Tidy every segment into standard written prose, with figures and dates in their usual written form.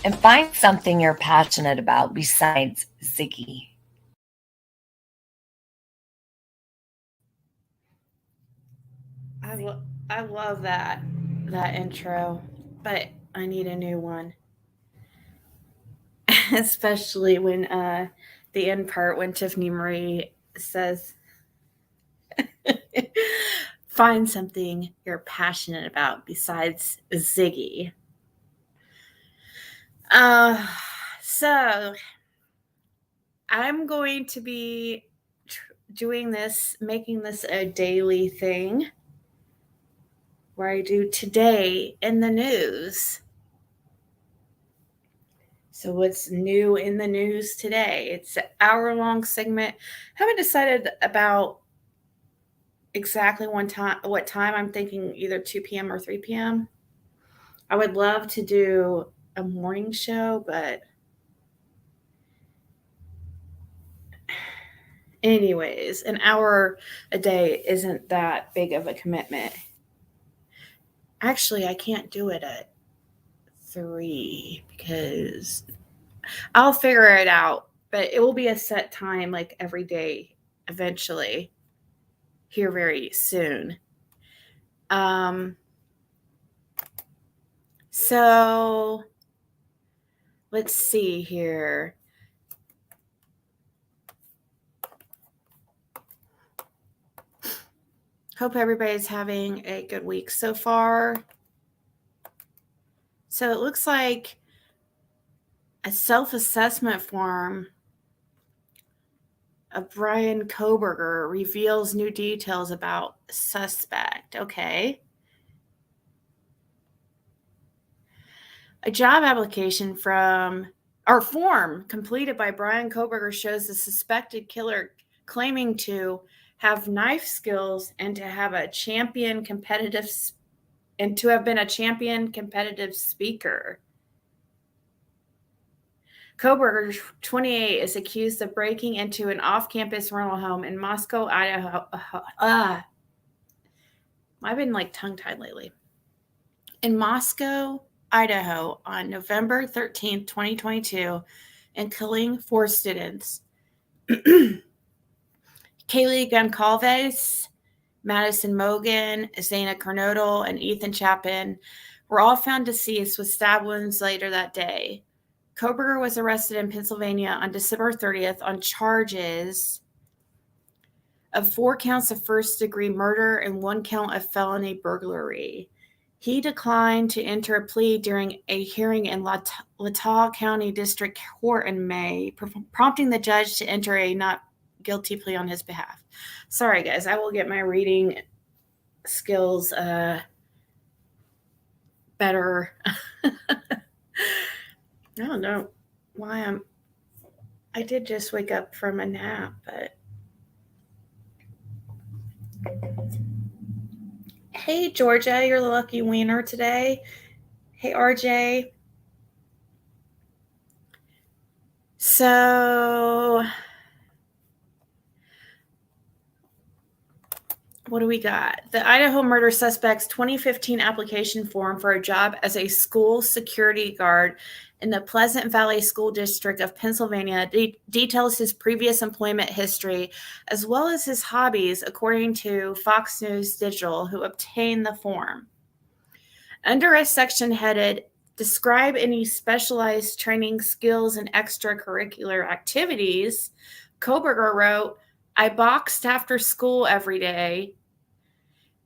And find something you're passionate about besides Ziggy. I love that intro, but I need a new one. Especially when the end part when Tiffany Marie says find something you're passionate about besides Ziggy. So I'm going to be doing this, making this a daily thing where I do today in the news. So what's new in the news today? It's an hour-long segment. Haven't decided about exactly what time. I'm thinking either 2 p.m. or 3 p.m. I would love to do a morning show, but anyways, an hour a day isn't that big of a commitment. Actually, I can't do it at 3 because I'll figure it out, but it will be a set time like every day eventually here very soon. So let's see here. Hope everybody's having a good week so far. So it looks like a self-assessment form of Brian Coburger reveals new details about suspect. Okay. A job application form completed by Brian Coburger shows the suspected killer claiming to have knife skills and to have been a champion competitive speaker. Coburger, 28, is accused of breaking into an off-campus rental home in Moscow, Idaho. I've been like tongue-tied lately. In Moscow, Idaho, on November 13th, 2022, and killing 4 students. Kaylee Goncalves, Madison Mogan, Zana Carnodal, and Ethan Chapin were all found deceased with stab wounds later that day. Coburger was arrested in Pennsylvania on December 30th on charges of 4 counts of first-degree murder and 1 count of felony burglary. He declined to enter a plea during a hearing in Latah County District Court in May, prompting the judge to enter a not guilty plea on his behalf. Sorry, guys, I will get my reading skills better. I don't know why I did just wake up from a nap, but hey, Georgia, you're the lucky winner today. Hey, RJ. So, what do we got? The Idaho murder suspect's 2015 application form for a job as a school security guard in the Pleasant Valley School District of Pennsylvania details his previous employment history as well as his hobbies, according to Fox News Digital, who obtained the form. Under a section headed, "Describe any specialized training skills and extracurricular activities," Coburger wrote, "I boxed after school every day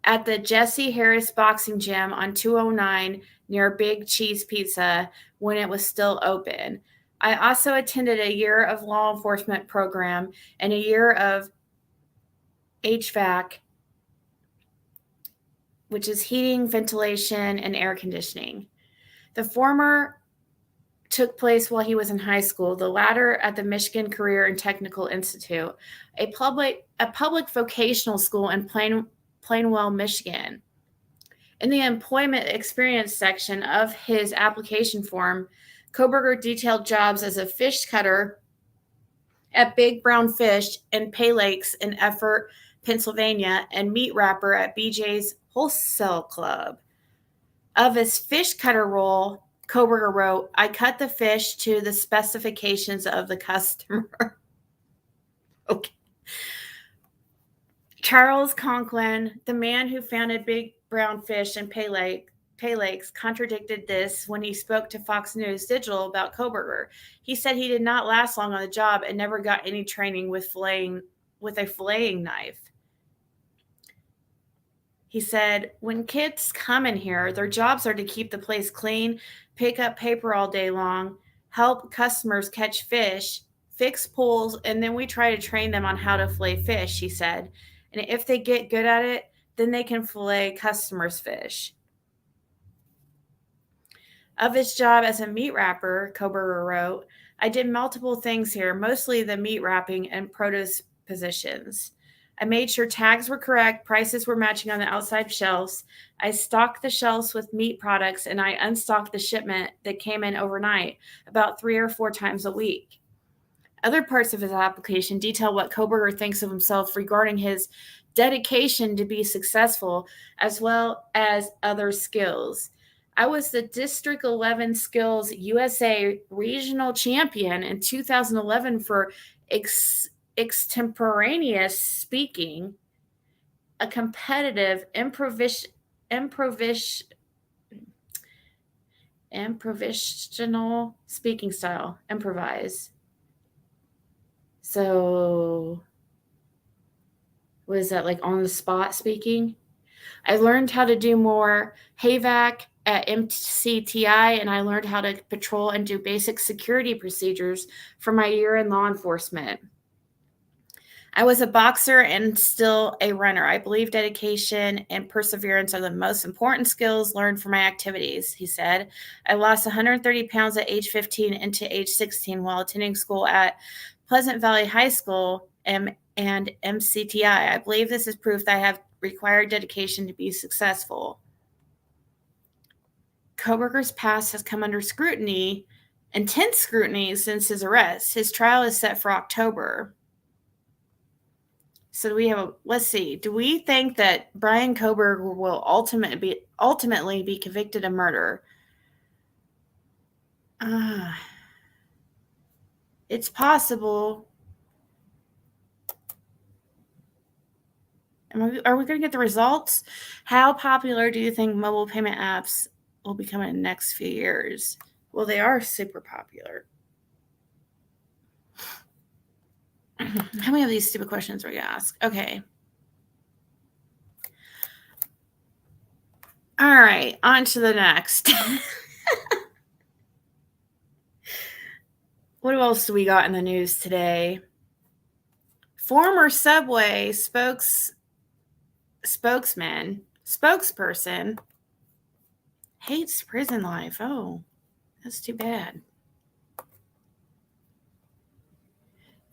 at the Jesse Harris Boxing Gym on 209 near Big Cheese Pizza when it was still open. I also attended a year of law enforcement program and a year of HVAC, which is heating, ventilation, and air conditioning. The former took place while he was in high school, the latter at the Michigan Career and Technical Institute, a public vocational school in Plainwell, Michigan." In the employment experience section of his application form, Coburger detailed jobs as a fish cutter at Big Brown Fish and Pay Lakes in Effort, Pennsylvania, and meat wrapper at BJ's Wholesale Club. Of his fish cutter role, Coburger wrote, I cut the fish to the specifications of the customer. Okay. Charles Conklin, the man who founded Big Brown Fish and Pay Lakes, contradicted this when he spoke to Fox News Digital about Coburger. He said he did not last long on the job and never got any training with a filleting knife. He said, when kids come in here, their jobs are to keep the place clean, pick up paper all day long, help customers catch fish, fix pools, and then we try to train them on how to fillet fish, he said. And if they get good at it, then they can fillet customers' fish. Of his job as a meat wrapper, Coburger wrote, I did multiple things here, mostly the meat wrapping and produce positions. I made sure tags were correct, prices were matching on the outside shelves. I stocked the shelves with meat products, and I unstocked the shipment that came in overnight about 3 or 4 times a week. Other parts of his application detail what Coburger thinks of himself regarding his dedication to be successful, as well as other skills. I was the District 11 Skills USA Regional Champion in 2011 for extemporaneous speaking, a competitive improvisational speaking style, improvise. So, what is that, like on the spot speaking? I learned how to do more HAVAC at MCTI, and I learned how to patrol and do basic security procedures for my year in law enforcement. I was a boxer and still a runner. I believe dedication and perseverance are the most important skills learned from my activities, he said. I lost 130 pounds at age 15 into age 16 while attending school at Pleasant Valley High School and MCTI. I believe this is proof that I have required dedication to be successful. Coburger's past has come under scrutiny, intense scrutiny, since his arrest. His trial is set for October. So let's see. Do we think that Brian Coburger will ultimately be convicted of murder? It's possible. Are we going to get the results? How popular do you think mobile payment apps will become in the next few years? Well, they are super popular. How many of these stupid questions are we going to ask? Okay. All right, on to the next. What else do we got in the news today? Former Subway spokesperson hates prison life. Oh, that's too bad.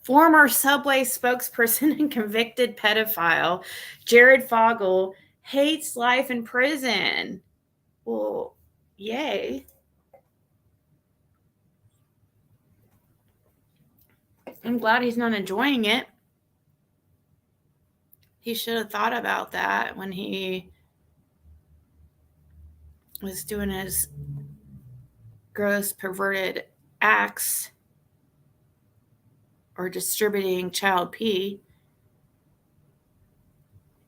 Former Subway spokesperson and convicted pedophile Jared Fogle hates life in prison. Well, yay. I'm glad he's not enjoying it. He should have thought about that when he was doing his gross, perverted acts or distributing child pee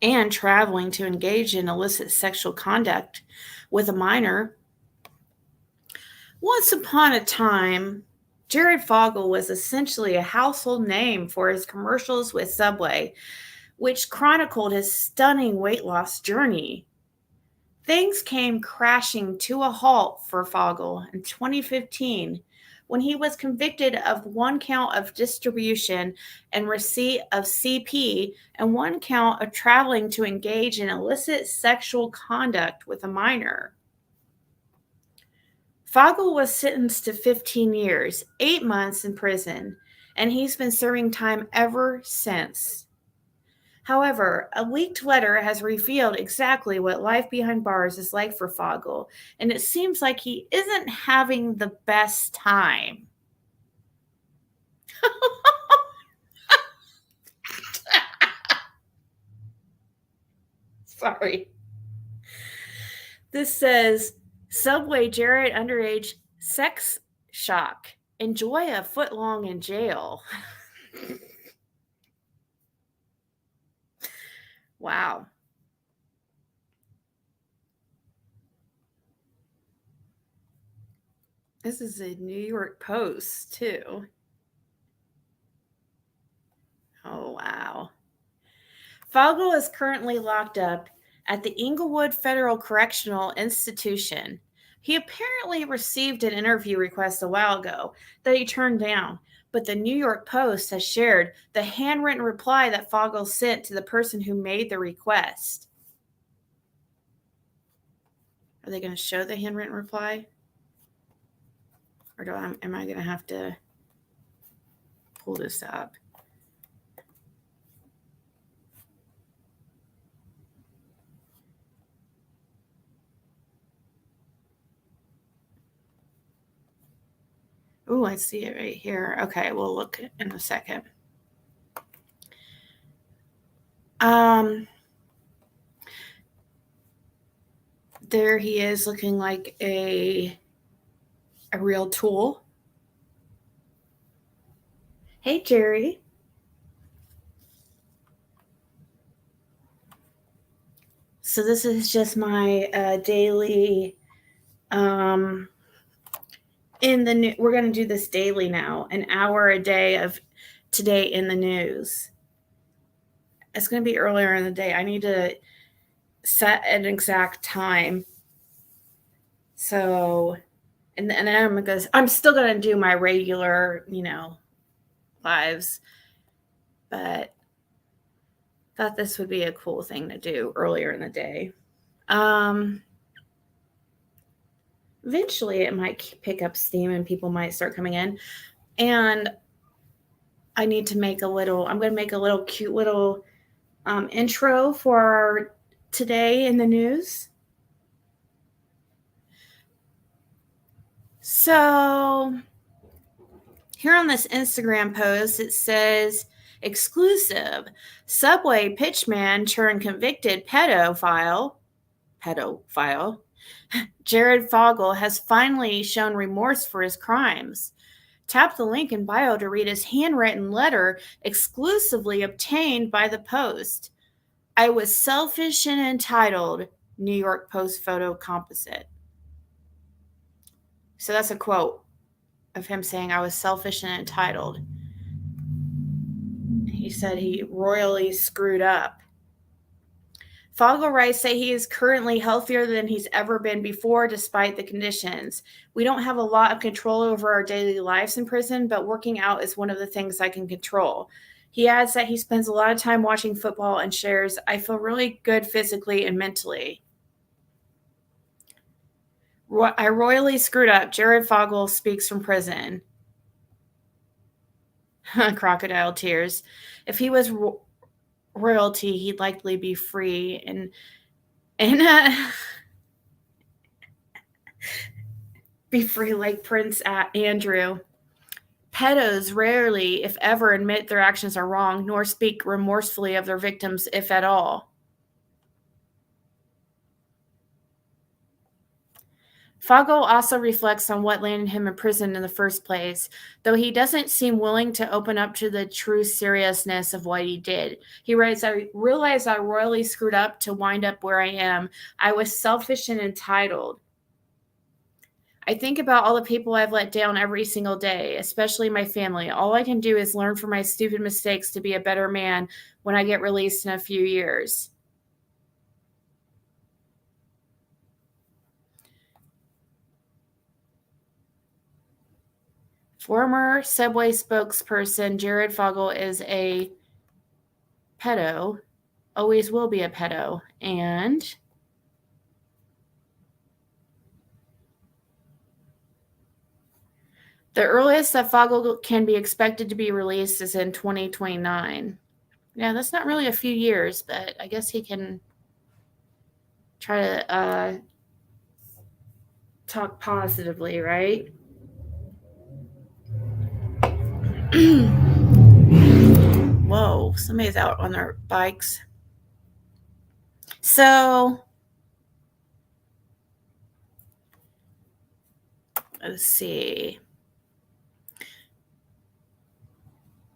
and traveling to engage in illicit sexual conduct with a minor. Once upon a time, Jared Fogle was essentially a household name for his commercials with Subway, which chronicled his stunning weight loss journey. Things came crashing to a halt for Fogle in 2015 when he was convicted of 1 count of distribution and receipt of CP and 1 count of traveling to engage in illicit sexual conduct with a minor. Fogle was sentenced to 15 years, 8 months in prison, and he's been serving time ever since. However, a leaked letter has revealed exactly what life behind bars is like for Fogle, and it seems like he isn't having the best time. Sorry. This says, Subway Jared underage sex shock. Enjoy a foot long in jail. Wow. This is a New York Post, too. Oh, wow. Fogle is currently locked up at the Inglewood Federal Correctional Institution. He apparently received an interview request a while ago that he turned down, but the New York Post has shared the handwritten reply that Fogle sent to the person who made the request. Are they going to show the handwritten reply? Or am I going to have to pull this up? Oh, I see it right here. Okay, we'll look in a second. There he is looking like a real tool. Hey, Jerry. So this is just my daily in the new. We're going to do this daily now, an hour a day of today in the news. It's going to be earlier in the day. I need to set an exact time. So, and then I'm still going to do my regular, lives, but thought this would be a cool thing to do earlier in the day. Eventually it might pick up steam and people might start coming in, and I need to make I'm going to make a little cute little intro for today in the news. So here on this Instagram post, it says, exclusive, Subway pitchman turned convicted pedophile, Jared Fogle has finally shown remorse for his crimes. Tap the link in bio to read his handwritten letter exclusively obtained by the Post. I was selfish and entitled, New York Post photo composite. So that's a quote of him saying, I was selfish and entitled. He said he royally screwed up. Fogle writes that he is currently healthier than he's ever been before, despite the conditions. We don't have a lot of control over our daily lives in prison, but working out is one of the things I can control. He adds that he spends a lot of time watching football and shares, I feel really good physically and mentally. I royally screwed up. Jared Fogle speaks from prison. Crocodile tears. If he was royalty, he'd likely be free and be free like Prince Andrew. Pedos rarely, if ever, admit their actions are wrong, nor speak remorsefully of their victims, if at all. Fogle also reflects on what landed him in prison in the first place, though he doesn't seem willing to open up to the true seriousness of what he did. He writes, I realized I royally screwed up to wind up where I am. I was selfish and entitled. I think about all the people I've let down every single day, especially my family. All I can do is learn from my stupid mistakes to be a better man when I get released in a few years. Former Subway spokesperson Jared Fogle is a pedo, always will be a pedo, and the earliest that Fogle can be expected to be released is in 2029. Yeah, that's not really a few years, but I guess he can try to talk positively, right? Whoa, somebody's out on their bikes. So let's see.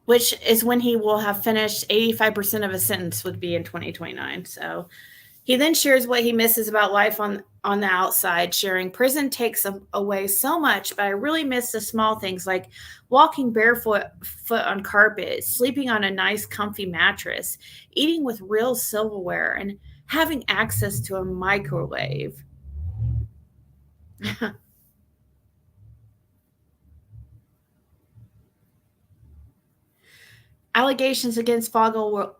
Which is when he will have finished 85% of his sentence would be in 2029. So he then shares what he misses about life on the outside, sharing prison takes away so much, but I really miss the small things like walking barefoot on carpet, sleeping on a nice comfy mattress, eating with real silverware, and having access to a microwave. Allegations against Fogle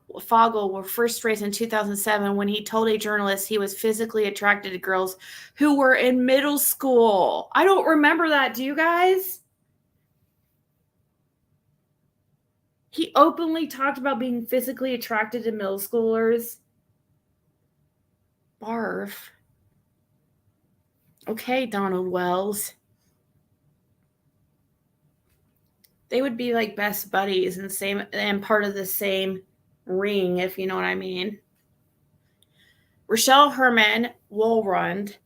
were first raised in 2007 when he told a journalist he was physically attracted to girls who were in middle school. I don't remember that. Do you guys? He openly talked about being physically attracted to middle schoolers. Barf. Okay, Donald Wells. They would be like best buddies and part of the same ring, if you know what I mean. Rochelle Herman Wohlrund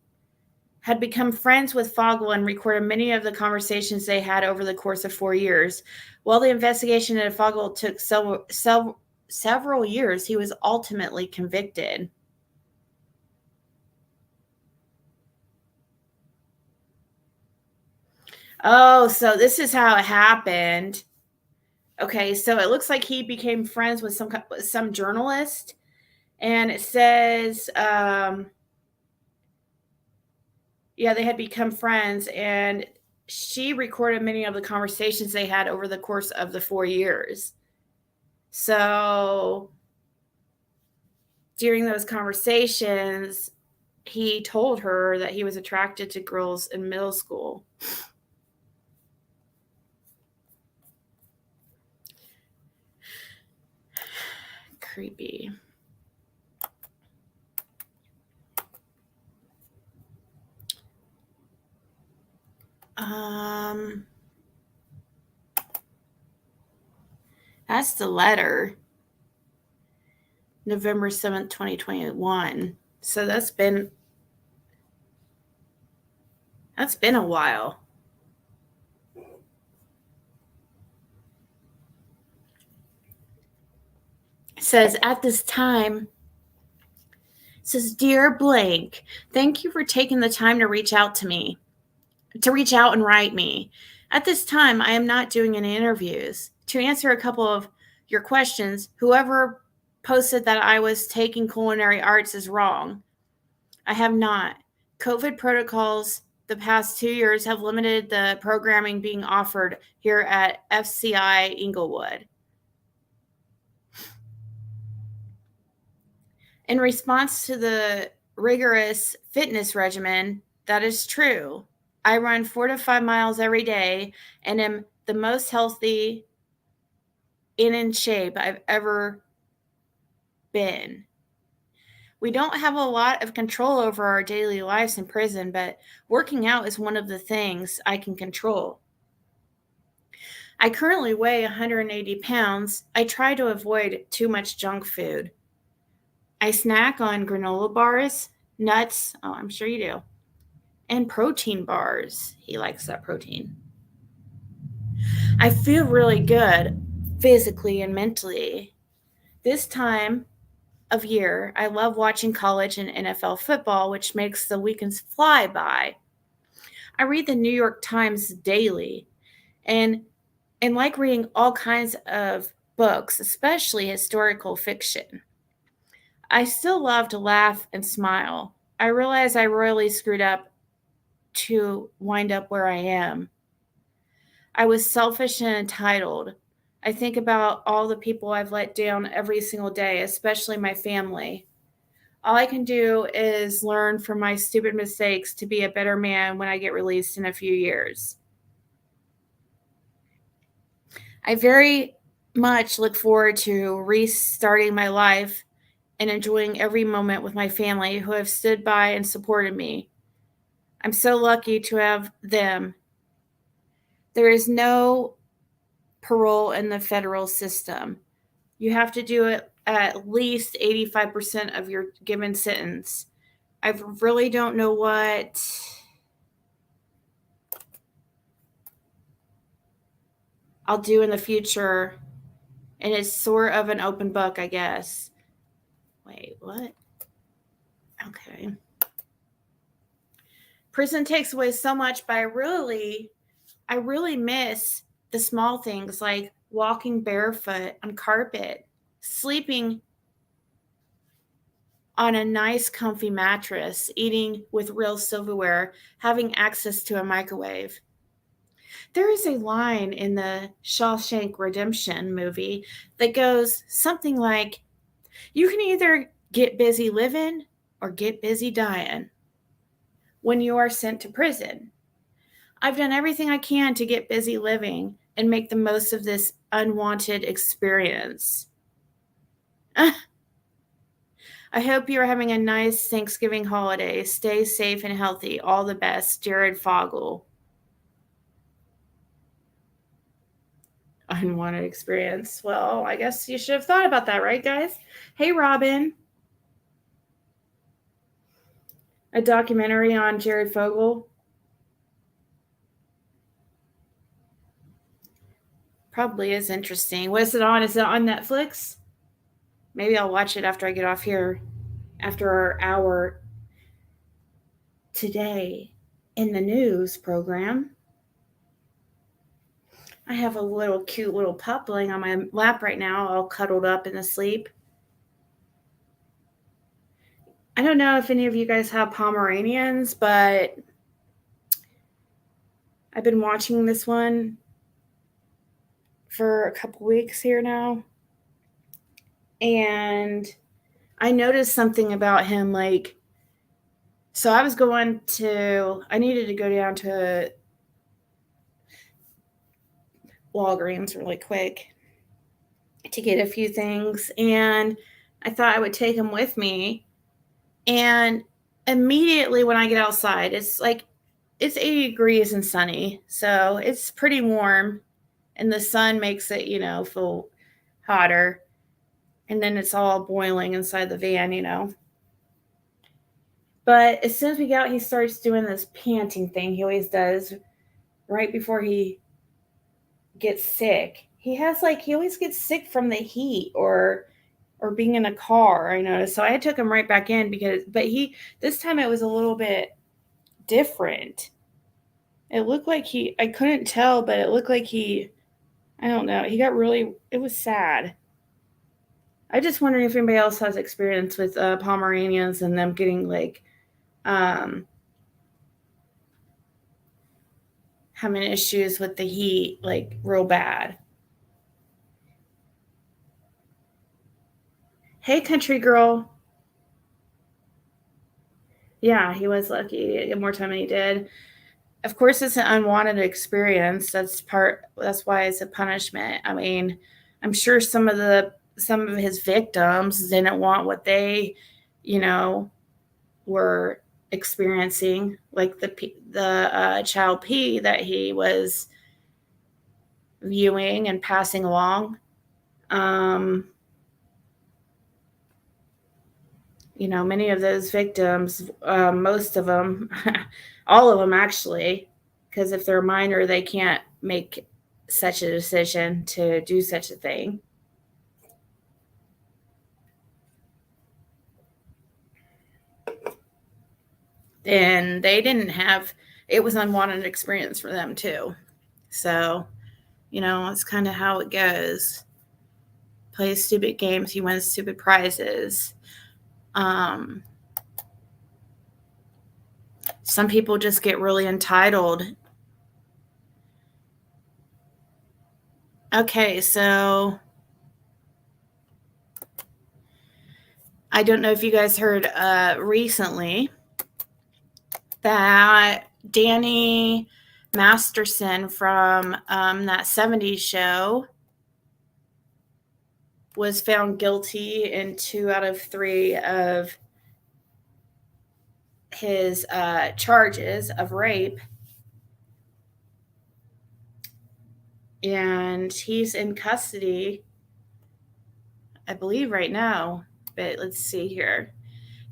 had become friends with Fogle and recorded many of the conversations they had over the course of 4 years. While the investigation into Fogle took several years, he was ultimately convicted. Oh, so this is how it happened. Okay, so it looks like he became friends with some journalist, and it says, yeah, they had become friends, and she recorded many of the conversations they had over the course of the 4 years. So during those conversations, he told her that he was attracted to girls in middle school. Creepy. That's the letter. November 7th, 2021. So that's been a while. It says, at this time, it says, Dear Blank, thank you for taking the time to reach out and write me. At this time, I am not doing any interviews. To answer a couple of your questions, whoever posted that I was taking culinary arts is wrong. I have not. COVID protocols the past 2 years have limited the programming being offered here at FCI Inglewood. In response to the rigorous fitness regimen, that is true. I run 4 to 5 miles every day and am the most healthy and in shape I've ever been. We don't have a lot of control over our daily lives in prison, but working out is one of the things I can control. I currently weigh 180 pounds. I try to avoid too much junk food. I snack on granola bars, nuts, oh, I'm sure you do, and protein bars. He likes that protein. I feel really good physically and mentally. This time of year, I love watching college and NFL football, which makes the weekends fly by. I read the New York Times daily and like reading all kinds of books, especially historical fiction. I still love to laugh and smile. I realize I royally screwed up to wind up where I am. I was selfish and entitled. I think about all the people I've let down every single day, especially my family. All I can do is learn from my stupid mistakes to be a better man when I get released in a few years. I very much look forward to restarting my life and enjoying every moment with my family who have stood by and supported me. I'm so lucky to have them. There is no parole in the federal system. You have to do it at least 85% of your given sentence. I really don't know what I'll do in the future. And it's sort of an open book, I guess. Wait, what? Okay. Prison takes away so much, but I really miss the small things like walking barefoot on carpet, sleeping on a nice, comfy mattress, eating with real silverware, having access to a microwave. There is a line in the Shawshank Redemption movie that goes something like, you can either get busy living or get busy dying when you are sent to prison. I've done everything I can to get busy living and make the most of this unwanted experience. I hope you're having a nice Thanksgiving holiday. Stay safe and healthy. All the best. Jared Fogle. Unwanted experience. Well, I guess you should have thought about that, right, guys? Hey, Robin. A documentary on Jared Fogle. Probably is interesting. What is it on? Is it on Netflix? Maybe I'll watch it after I get off here, after our hour today in the news program. I have a little cute little pup laying on my lap right now, all cuddled up and asleep. I don't know if any of you guys have Pomeranians, but I've been watching this one for a couple weeks here now. And I noticed something about him, like, so I needed to go down to Walgreens really quick to get a few things. And I thought I would take him with me. And immediately when I get outside, it's 80 degrees and sunny. So it's pretty warm. And the sun makes it, feel hotter. And then it's all boiling inside the van, But as soon as we get out, he starts doing this panting thing he always does right before he gets sick. He always gets sick from the heat or being in a car, I noticed. So I took him right back in this time it was a little bit different. It looked like I couldn't tell, but it looked like I don't know. It was sad. I just wondering if anybody else has experience with Pomeranians and them getting having issues with the heat, real bad. Hey, country girl. Yeah, he was lucky to get more time than he did. Of course, it's an unwanted experience. That's why it's a punishment. I mean, I'm sure some of his victims didn't want what they, were experiencing, like the child P that he was viewing and passing along. Many of those victims, most of them, all of them actually, because if they're a minor, they can't make such a decision to do such a thing. And it was an unwanted experience for them too. So, it's kind of how it goes. Play stupid games, you win stupid prizes. Some people just get really entitled. Okay, so I don't know if you guys heard recently that Danny Masterson from that 70s show was found guilty in 2 out of 3 of his charges of rape. And he's in custody, I believe, right now. But let's see here.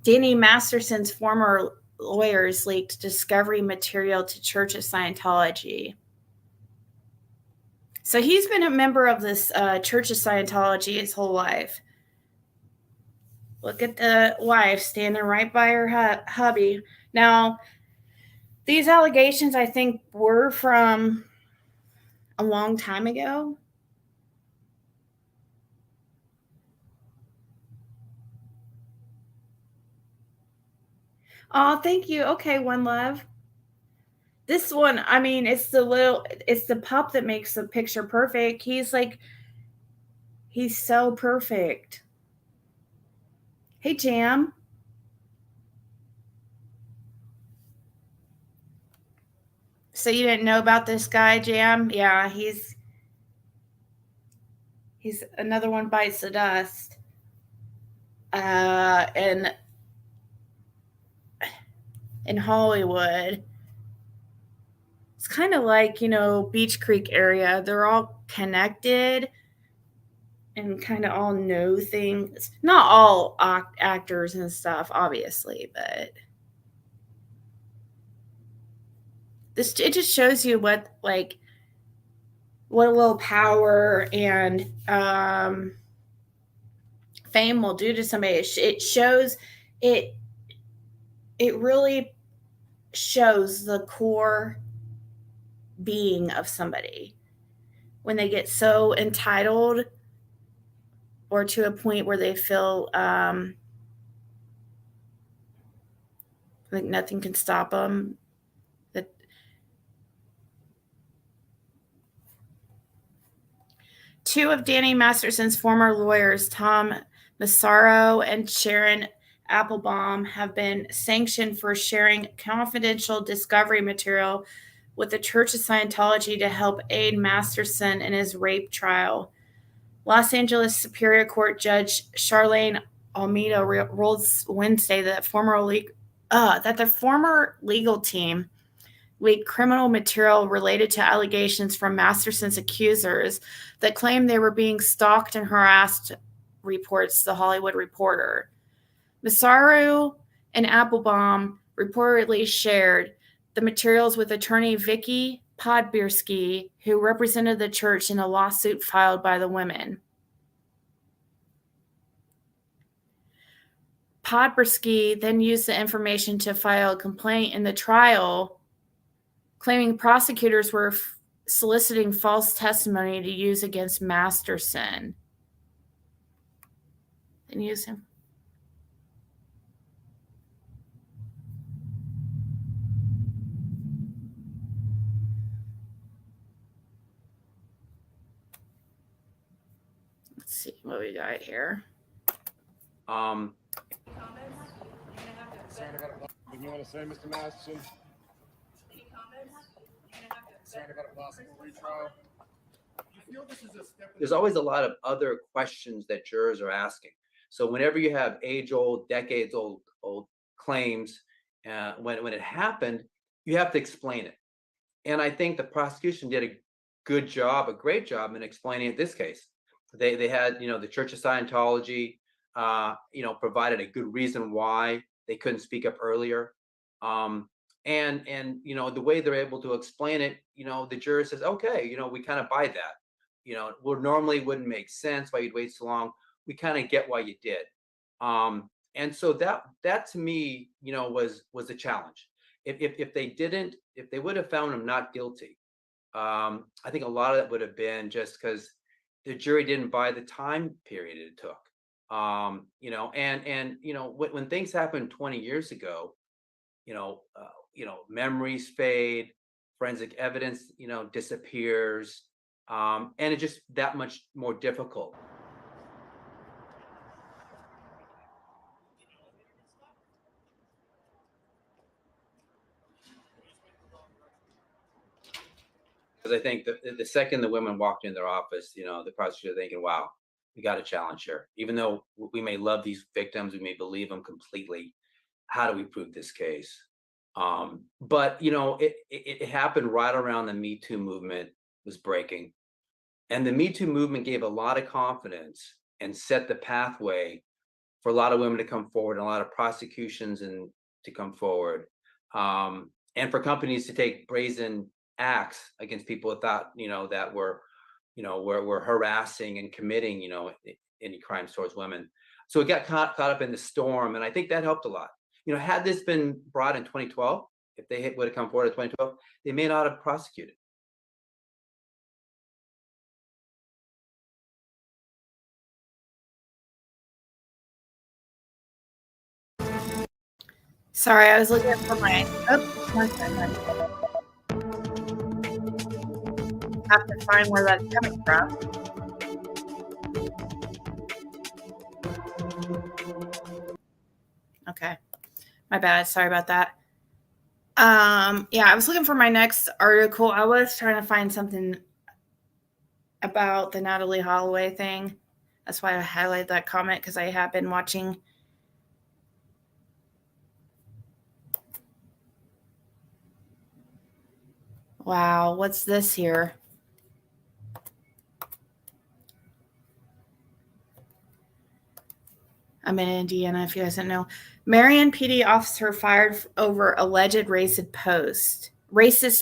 Danny Masterson's former lawyers leaked discovery material to Church of Scientology. So he's been a member of this Church of Scientology his whole life. Look at the wife standing right by her hubby. Now, these allegations, I think, were from a long time ago. Oh, thank you. Okay, One Love. This one, I mean, it's the pup that makes the picture perfect. He's so perfect. Hey, Jam. So you didn't know about this guy, Jam? Yeah, he's another one bites the dust. And in Hollywood, it's kind of like, Beach Creek area. They're all connected and kind of all know things. Not all actors and stuff, obviously, but it just shows you what a little power and fame will do to somebody. It shows it. It really shows the core being of somebody when they get so entitled or to a point where they feel like nothing can stop them. That two of Danny Masterson's former lawyers, Tom Massaro and Sharon Applebaum, have been sanctioned for sharing confidential discovery material with the Church of Scientology to help aid Masterson in his rape trial. Los Angeles Superior Court Judge Charlene Almeida ruled Wednesday that the former legal team leaked criminal material related to allegations from Masterson's accusers that claimed they were being stalked and harassed, reports The Hollywood Reporter. Massaro and Applebaum reportedly shared the materials with attorney Vicky Podbiersky, who represented the church in a lawsuit filed by the women. Podbiersky then used the information to file a complaint in the trial, claiming prosecutors were soliciting false testimony to use against Masterson. And use him. Let's see what we got here. You want to say, Mr. Masterson? Any comments? About a possible retrial? You feel this is a step? There's always a lot of other questions that jurors are asking. So whenever you have age-old, decades-old claims, when it happened, you have to explain it. And I think the prosecution did a great job in explaining it. This case, they had, the Church of Scientology, provided a good reason why they couldn't speak up earlier. And the way they're able to explain it, the juror says, okay, we kind of buy that. Well, normally wouldn't make sense why you'd wait so long. We kind of get why you did. And so that to me, was a challenge. If they would have found him not guilty, I think a lot of that would have been just because the jury didn't buy the time period it took. When things happened 20 years ago, memories fade, forensic evidence, disappears, and it's just that much more difficult. Because I think the second the women walked in their office, the prosecutor thinking, wow, we got a challenge here. Even though we may love these victims, we may believe them completely. How do we prove this case? But it happened right around the Me Too movement was breaking. And the Me Too movement gave a lot of confidence and set the pathway for a lot of women to come forward and a lot of prosecutions and to come forward. And for companies to take brazen acts against people that thought, that were were harassing and committing, any crimes towards women. So it got caught up in the storm, and I think that helped a lot. Had this been brought in 2012, if they would have come forward in 2012, they may not have prosecuted. Sorry, I was looking for my. Oh, one second. Have to find where that's coming from. Okay, my bad. Sorry about that. Yeah, I was looking for my next article. I was trying to find something about the Natalie Holloway thing. That's why I highlighted that comment, because I have been watching. Wow, what's this here? I'm in Indiana, if you guys don't know. Marion PD officer fired over alleged racist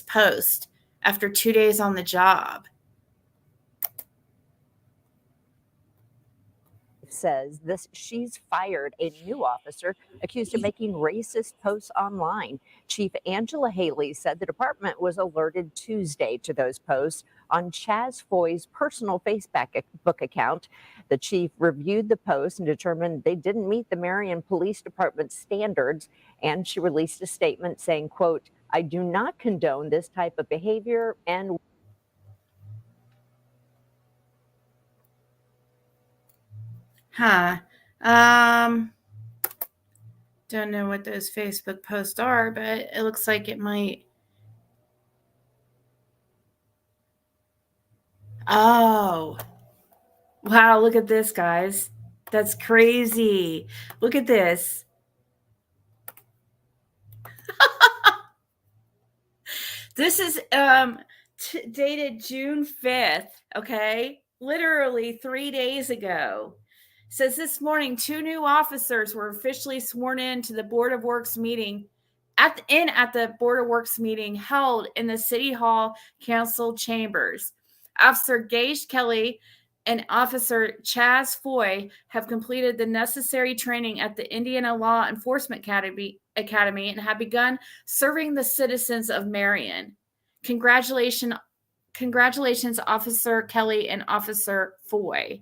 post after 2 days on the job. Says she's fired a new officer accused of making racist posts online. Chief Angela Haley said the department was alerted Tuesday to those posts on Chaz Foy's personal Facebook account. The chief reviewed the posts and determined they didn't meet the Marion Police Department standards, and she released a statement saying, quote, "I do not condone this type of behavior and Don't know what those Facebook posts are, but it looks like it might. Oh, wow. Look at this, guys. That's crazy. Look at this. This is dated June 5th. Okay. Literally 3 days ago. Says this morning, 2 new officers were officially sworn in to the Board of Works meeting at the Board of Works meeting held in the City Hall Council chambers. Officer Gage Kelly and Officer Chaz Foy have completed the necessary training at the Indiana Law Enforcement Academy and have begun serving the citizens of Marion. Congratulations, Officer Kelly and Officer Foy.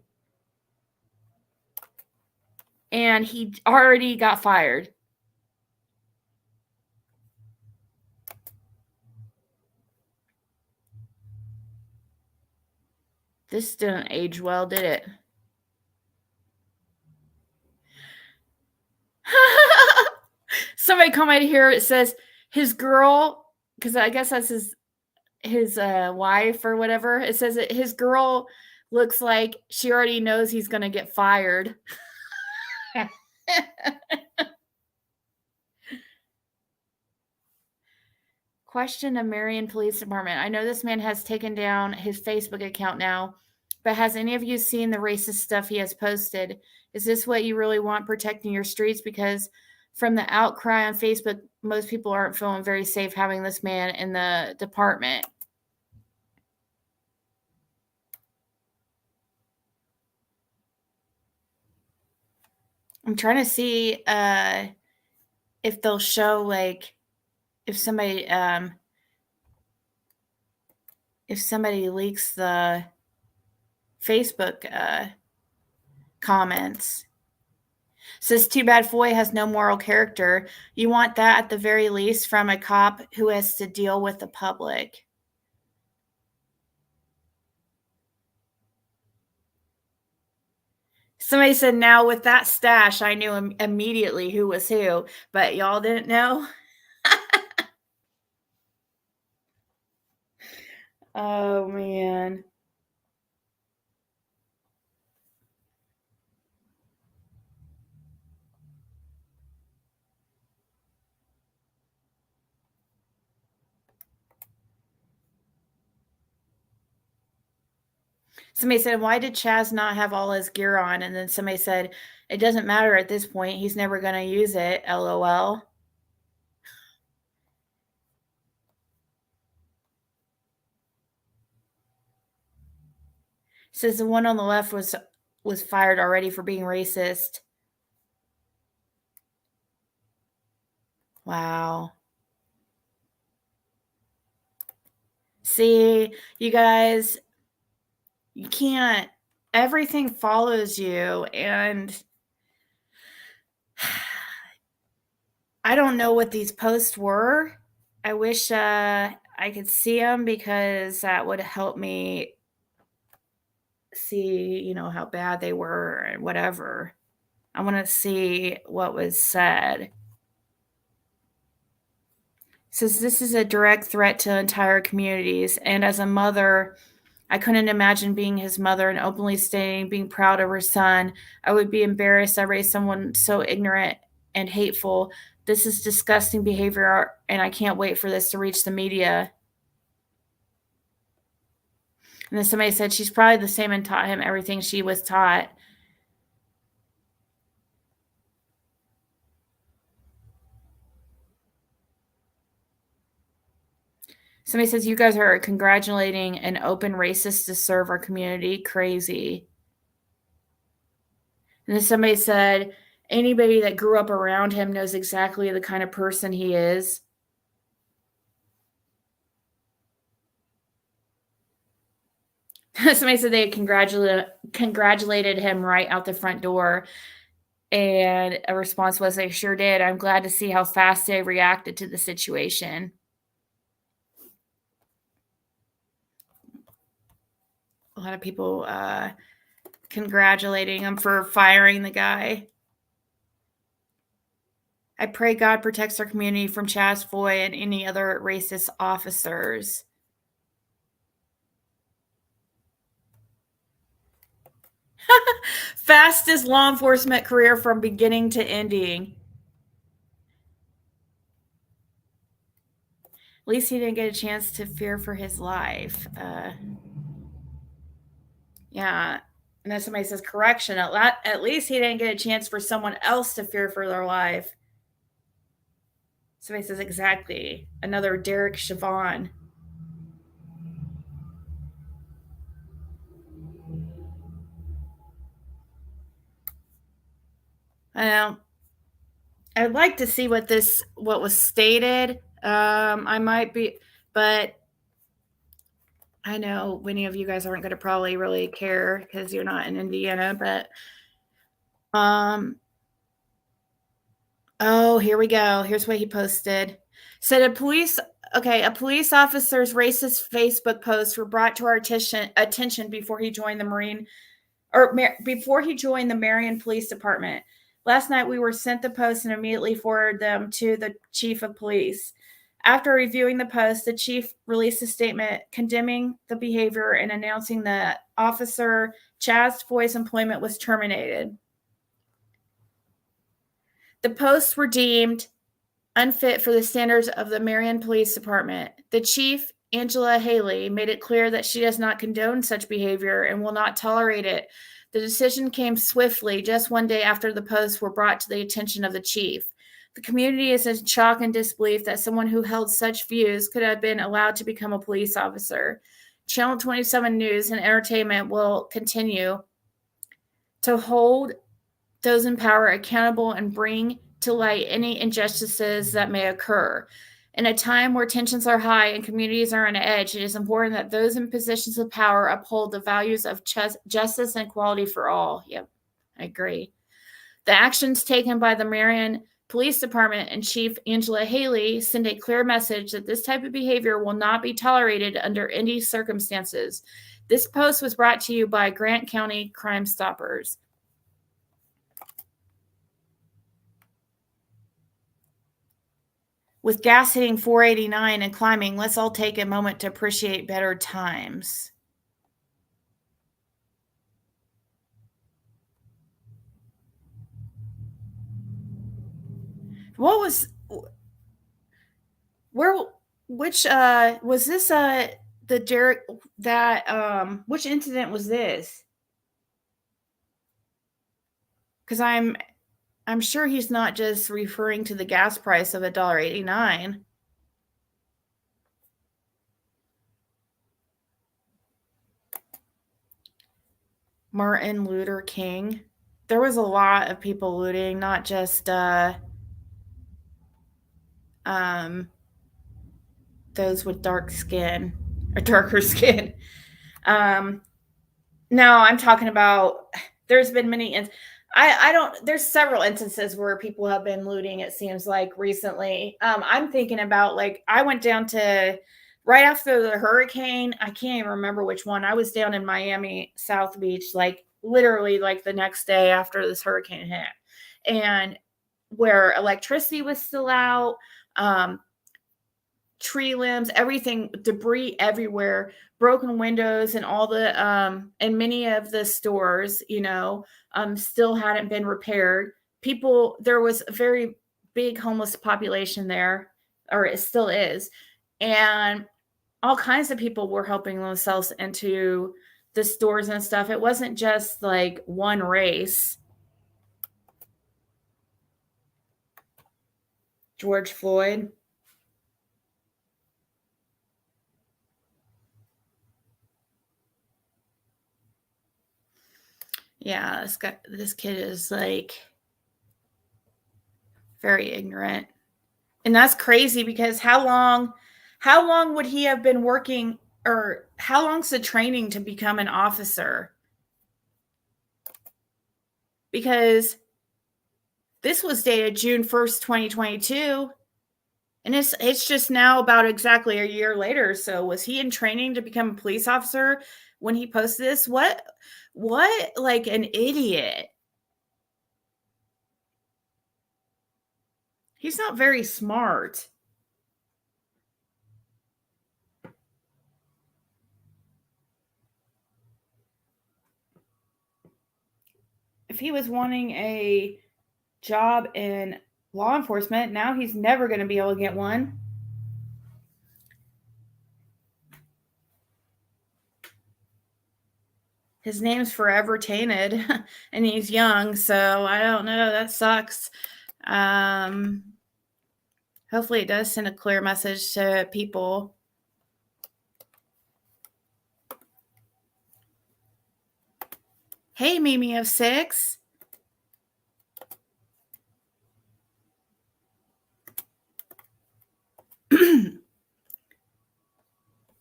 And he already got fired. This didn't age well, did it? Somebody commented here. It says his girl, because I guess that's his wife or whatever. It says that his girl looks like she already knows he's going to get fired. Question of Marion Police Department. I know this man has taken down his Facebook account now, but has any of you seen the racist stuff he has posted? Is this what you really want, protecting your streets? Because from the outcry on Facebook, most people aren't feeling very safe having this man in the department. I'm trying to see if they'll show, like, if somebody leaks the Facebook comments. Says, too bad Foy has no moral character. You want that at the very least from a cop who has to deal with the public. Somebody said, now with that stash, I knew immediately who was who, but y'all didn't know? Oh, man. Somebody said, why did Chaz not have all his gear on? And then somebody said, it doesn't matter at this point. He's never going to use it. LOL. Says the one on the left was fired already for being racist. Wow. See, you guys, you can't, everything follows you, and I don't know what these posts were. I wish I could see them, because that would help me see, how bad they were and whatever. I want to see what was said. It says this is a direct threat to entire communities, and as a mother, I couldn't imagine being his mother and openly stating, being proud of her son. I would be embarrassed I raised someone so ignorant and hateful. This is disgusting behavior, and I can't wait for this to reach the media. And then somebody said she's probably the same and taught him everything she was taught. Somebody says, you guys are congratulating an open racist to serve our community. Crazy. And then somebody said, anybody that grew up around him knows exactly the kind of person he is. Somebody said they congratulated him right out the front door. And a response was, they sure did. I'm glad to see how fast they reacted to the situation. A lot of people congratulating him for firing the guy. I pray God protects our community from Chaz Foy and any other racist officers. Fastest law enforcement career from beginning to ending. At least he didn't get a chance to fear for his life. Yeah. And then somebody says, correction, at least he didn't get a chance for someone else to fear for their life. Somebody says, exactly. Another Derek Chauvin. I know. I'd like to see what was stated. I might be, but I know many of you guys aren't going to probably really care because you're not in Indiana, but oh, here we go. Here's what he posted. Said a police officer's racist Facebook posts were brought to our attention before he joined the Marion Police Department. Last night, we were sent the post and immediately forwarded them to the chief of police. After reviewing the post, the chief released a statement condemning the behavior and announcing that Officer Chaz Foy's employment was terminated. The posts were deemed unfit for the standards of the Marion Police Department. The chief, Angela Haley, made it clear that she does not condone such behavior and will not tolerate it. The decision came swiftly, just one day after the posts were brought to the attention of the chief. The community is in shock and disbelief that someone who held such views could have been allowed to become a police officer. Channel 27 News and Entertainment will continue to hold those in power accountable and bring to light any injustices that may occur. In a time where tensions are high and communities are on edge, it is important that those in positions of power uphold the values of justice and equality for all. Yep, I agree. The actions taken by the Marion Police Department and Chief Angela Haley send a clear message that this type of behavior will not be tolerated under any circumstances. This post was brought to you by Grant County Crime Stoppers. With gas hitting 489 and climbing, let's all take a moment to appreciate better times. Which was this, the Derek, which incident was this? Because I'm sure he's not just referring to the gas price of $1.89. Martin Luther King. There was a lot of people looting, not just those with dark skin or darker skin. No, I'm talking about, there's been many, there's several instances where people have been looting, it seems like recently. I'm thinking about, like, I went down to, right after the hurricane, I can't even remember which one. I was down in Miami, South Beach, like literally like the next day after this hurricane hit, and where electricity was still out, tree limbs, everything, debris everywhere, broken windows, and all the and many of the stores, still hadn't been repaired. People, there was a very big homeless population there, or it still is, and all kinds of people were helping themselves into the stores and stuff. It wasn't just like one race. George Floyd. Yeah, this kid is like very ignorant. And that's crazy, because how long would he have been working, or how long's the training to become an officer? Because this was dated June 1st, 2022. And it's just now about exactly a year later. So was he in training to become a police officer when he posted this? What like an idiot. He's not very smart. If he was wanting a job in law enforcement, now he's never going to be able to get one. His name's forever tainted, and he's young, so I don't know. That sucks. Hopefully it does send a clear message to people. Hey, Mimi of 6.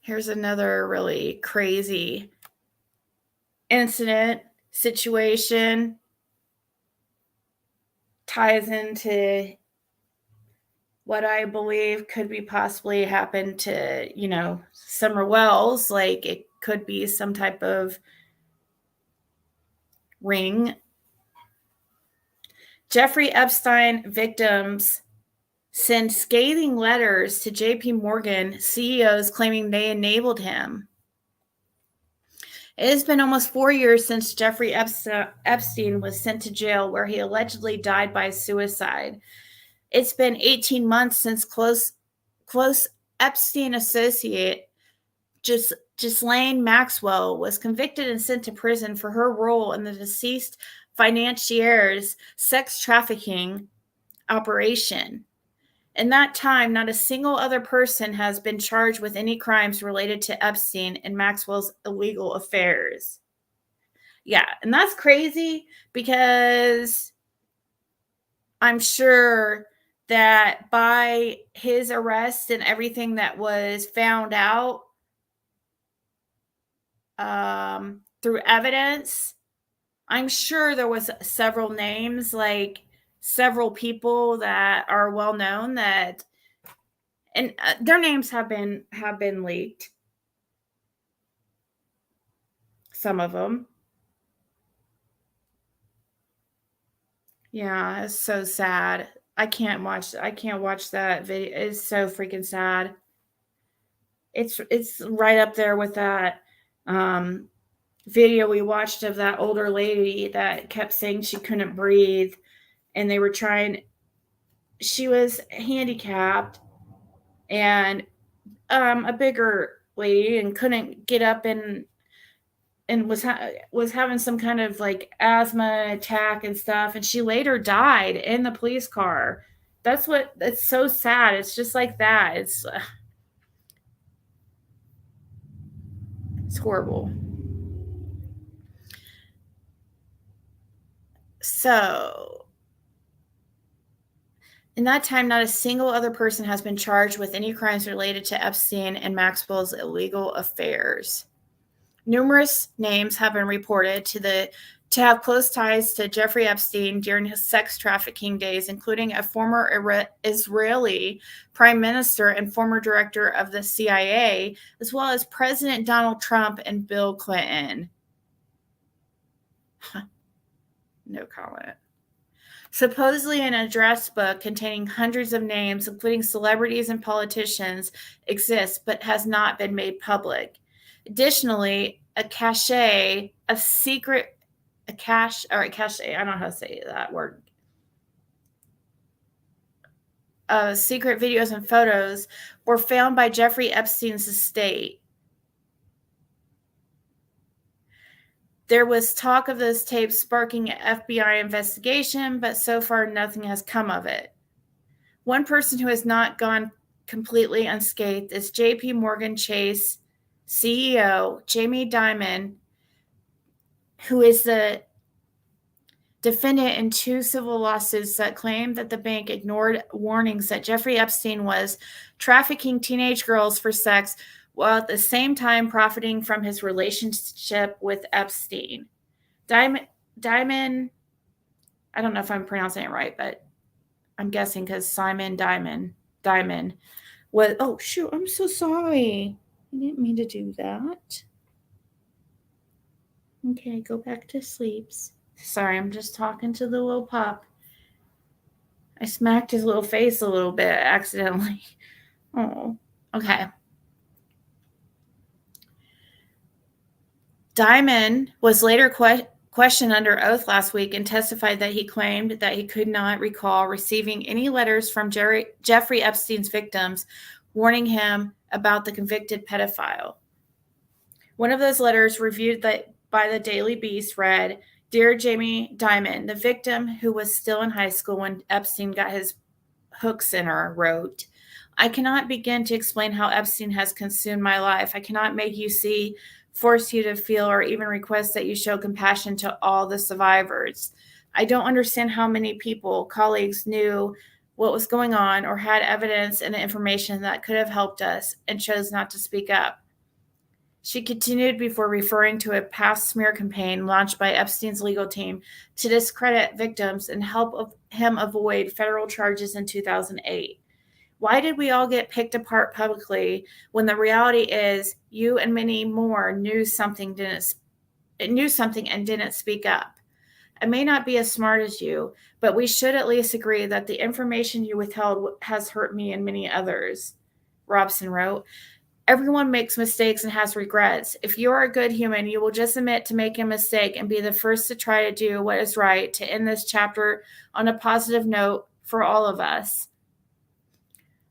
Here's another really crazy incident, situation, ties into what I believe could be possibly happened to, Summer Wells. Like, it could be some type of ring. Jeffrey Epstein victims send scathing letters to JP Morgan CEOs claiming they enabled him. It has been almost 4 years since Jeffrey Epstein was sent to jail, where he allegedly died by suicide. It's been 18 months since close Epstein associate Ghislaine Maxwell was convicted and sent to prison for her role in the deceased financier's sex trafficking operation. In that time, not a single other person has been charged with any crimes related to Epstein and Maxwell's illegal affairs. Yeah, and that's crazy, because I'm sure that by his arrest and everything that was found out through evidence, I'm sure there was several names, like several people that are well known, that, and their names have been leaked. Some of them. Yeah, it's so sad. I can't watch that video. It's so freaking sad. It's right up there with that video we watched of that older lady that kept saying she couldn't breathe, and they were she was handicapped and a bigger lady, and couldn't get up, and was having some kind of like asthma attack and stuff, and she later died in the police car. That's so sad. It's just like that. It's horrible. So, in that time, not a single other person has been charged with any crimes related to Epstein and Maxwell's illegal affairs. Numerous names have been reported to have close ties to Jeffrey Epstein during his sex trafficking days, including a former Israeli prime minister and former director of the CIA, as well as President Donald Trump and Bill Clinton. No comment. Supposedly, an address book containing hundreds of names, including celebrities and politicians, exists but has not been made public. Additionally, a cache, I don't know how to say that word. Secret videos and photos were found by Jeffrey Epstein's estate. There was talk of those tapes sparking an FBI investigation, but so far nothing has come of it. One person who has not gone completely unscathed is JP Morgan Chase CEO Jamie Dimon, who is the defendant in 2 civil lawsuits that claim that the bank ignored warnings that Jeffrey Epstein was trafficking teenage girls for sex while at the same time profiting from his relationship with Epstein. Dimon, I don't know if I'm pronouncing it right, but I'm guessing because Simon Dimon was, oh shoot, I'm so sorry. I didn't mean to do that. Okay, go back to sleep. Sorry, I'm just talking to the little pup. I smacked his little face a little bit accidentally. Oh, okay. Dimon was later questioned under oath last week and testified that he claimed that he could not recall receiving any letters from Jeffrey Epstein's victims warning him about the convicted pedophile. One of those letters, reviewed by the Daily Beast, read, "Dear Jamie Dimon, the victim who was still in high school when Epstein got his hooks in her, wrote, I cannot begin to explain how Epstein has consumed my life. I cannot make you see, force you to feel, or even request that you show compassion to all the survivors. I don't understand how many people, colleagues, knew what was going on or had evidence and information that could have helped us and chose not to speak up." She continued before referring to a past smear campaign launched by Epstein's legal team to discredit victims and help him avoid federal charges in 2008. Why did we all get picked apart publicly when the reality is you and many more knew something and didn't speak up? I may not be as smart as you, but we should at least agree that the information you withheld has hurt me and many others, Robson wrote. Everyone makes mistakes and has regrets. If you are a good human, you will just admit to making a mistake and be the first to try to do what is right to end this chapter on a positive note for all of us.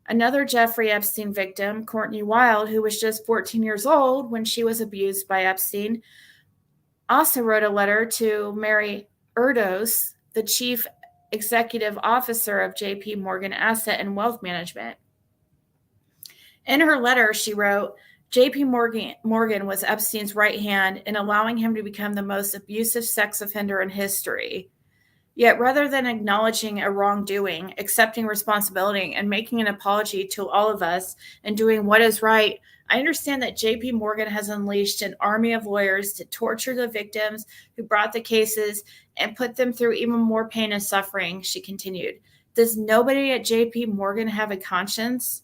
Another Jeffrey Epstein victim, Courtney Wilde, who was just 14 years old when she was abused by Epstein, also wrote a letter to Mary Erdos, the chief executive officer of JP Morgan Asset and Wealth Management. In her letter, she wrote, JP Morgan was Epstein's right hand in allowing him to become the most abusive sex offender in history. Yet rather than acknowledging a wrongdoing, accepting responsibility, and making an apology to all of us and doing what is right, I understand that JP Morgan has unleashed an army of lawyers to torture the victims who brought the cases and put them through even more pain and suffering, she continued. Does nobody at JP Morgan have a conscience?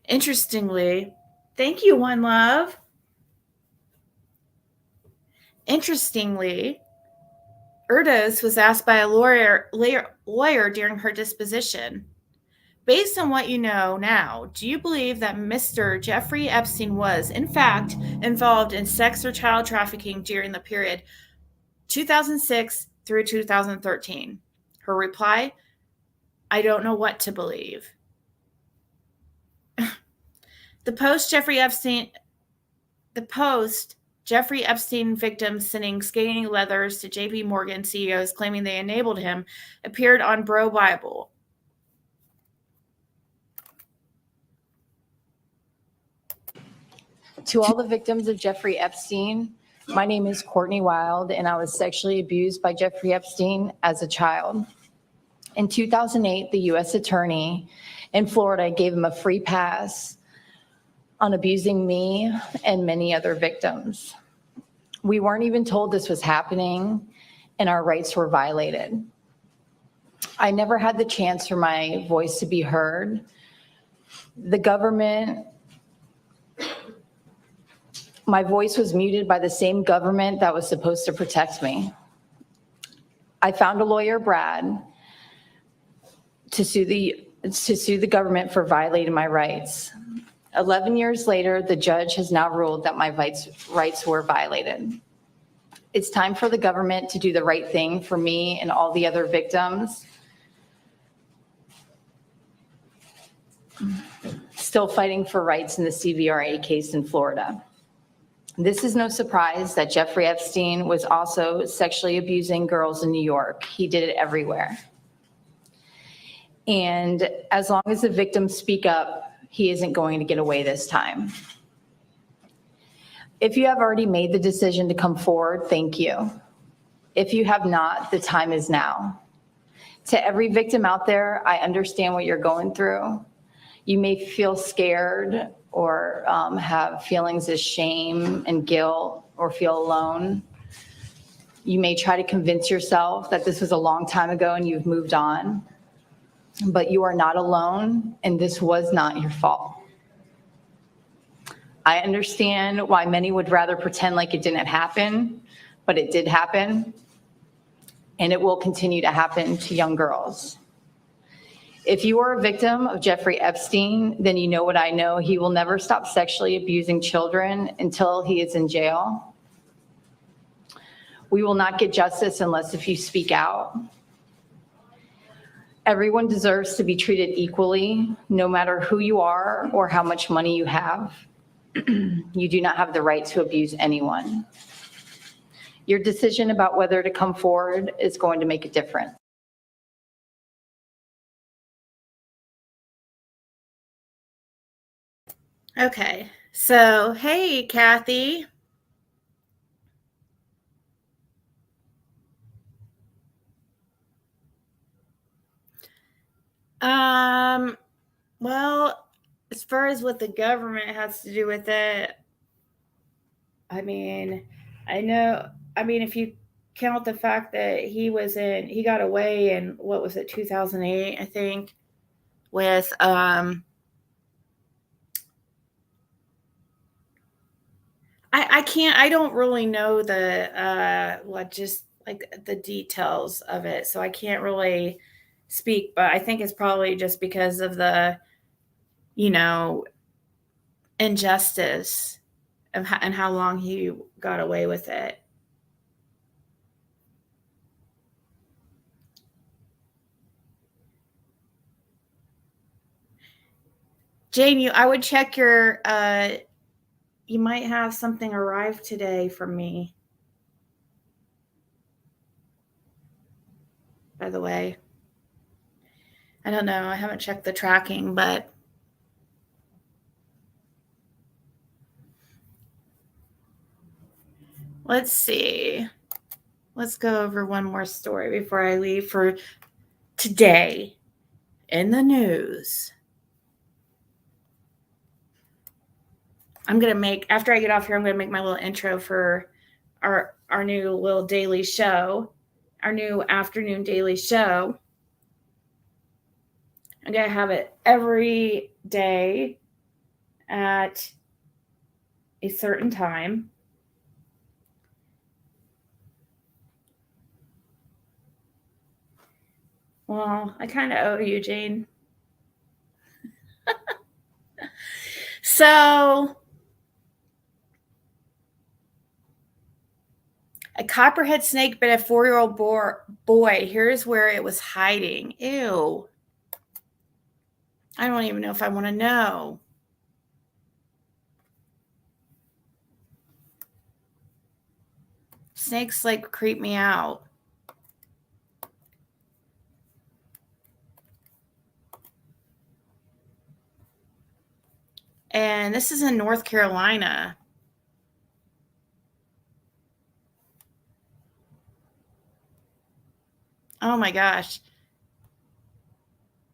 Interestingly, thank you, One Love. Interestingly, Erdos was asked by a lawyer during her disposition, based on what you know now, do you believe that Mr. Jeffrey Epstein was, in fact, involved in sex or child trafficking during the period 2006 through 2013? Her reply, I don't know what to believe. The post Jeffrey Epstein victims sending scathing letters to JP Morgan CEOs claiming they enabled him appeared on Bro Bible. To all the victims of Jeffrey Epstein, My name is Courtney Wilde, and I was sexually abused by Jeffrey Epstein as a child. In 2008, the U.S. Attorney in Florida gave him a free pass on abusing me and many other victims. We weren't even told this was happening, and our rights were violated. I never had the chance for my voice to be heard. The government, my voice was muted by the same government that was supposed to protect me. I found a lawyer, Brad, to sue the government for violating my rights. 11 years later, the judge has now ruled that my rights were violated. It's time for the government to do the right thing for me and all the other victims still fighting for rights in the CVRA case in Florida. This is no surprise that Jeffrey Epstein was also sexually abusing girls in New York. He did it everywhere. And as long as the victims speak up, he isn't going to get away this time. If you have already made the decision to come forward, thank you. If you have not, the time is now. To every victim out there, I understand what you're going through. You may feel scared or have feelings of shame and guilt or feel alone. You may try to convince yourself that this was a long time ago and you've moved on, but you are not alone and this was not your fault. I understand why many would rather pretend like it didn't happen, but it did happen, and it will continue to happen to young girls. If you are a victim of Jeffrey Epstein, then you know what I know. He will never stop sexually abusing children until he is in jail. We will not get justice unless if you speak out. Everyone deserves to be treated equally, no matter who you are or how much money you have. You do not have the right to abuse anyone. Your decision about whether to come forward is going to make a difference. Okay, so hey, Kathy. Well, as far as what the government has to do with it, I mean, if you count the fact that he got away in, what was it, 2008, I think, with, I don't really know just like the details of it, so I can't really speak, but I think it's probably just because of the, injustice and how long he got away with it. Jane, I would check your, you might have something arrive today from me, by the way. I don't know. I haven't checked the tracking, but let's see. Let's go over one more story before I leave for today in the news. After I get off here, I'm going to make my little intro for our new little daily show, our new afternoon daily show. I'm going to have it every day at a certain time. Well, I kind of owe you, Jane. So, a copperhead snake bit a 4-year-old boy. Here's where it was hiding. Ew. I don't even know if I want to know. Snakes creep me out. And this is in North Carolina. Oh my gosh.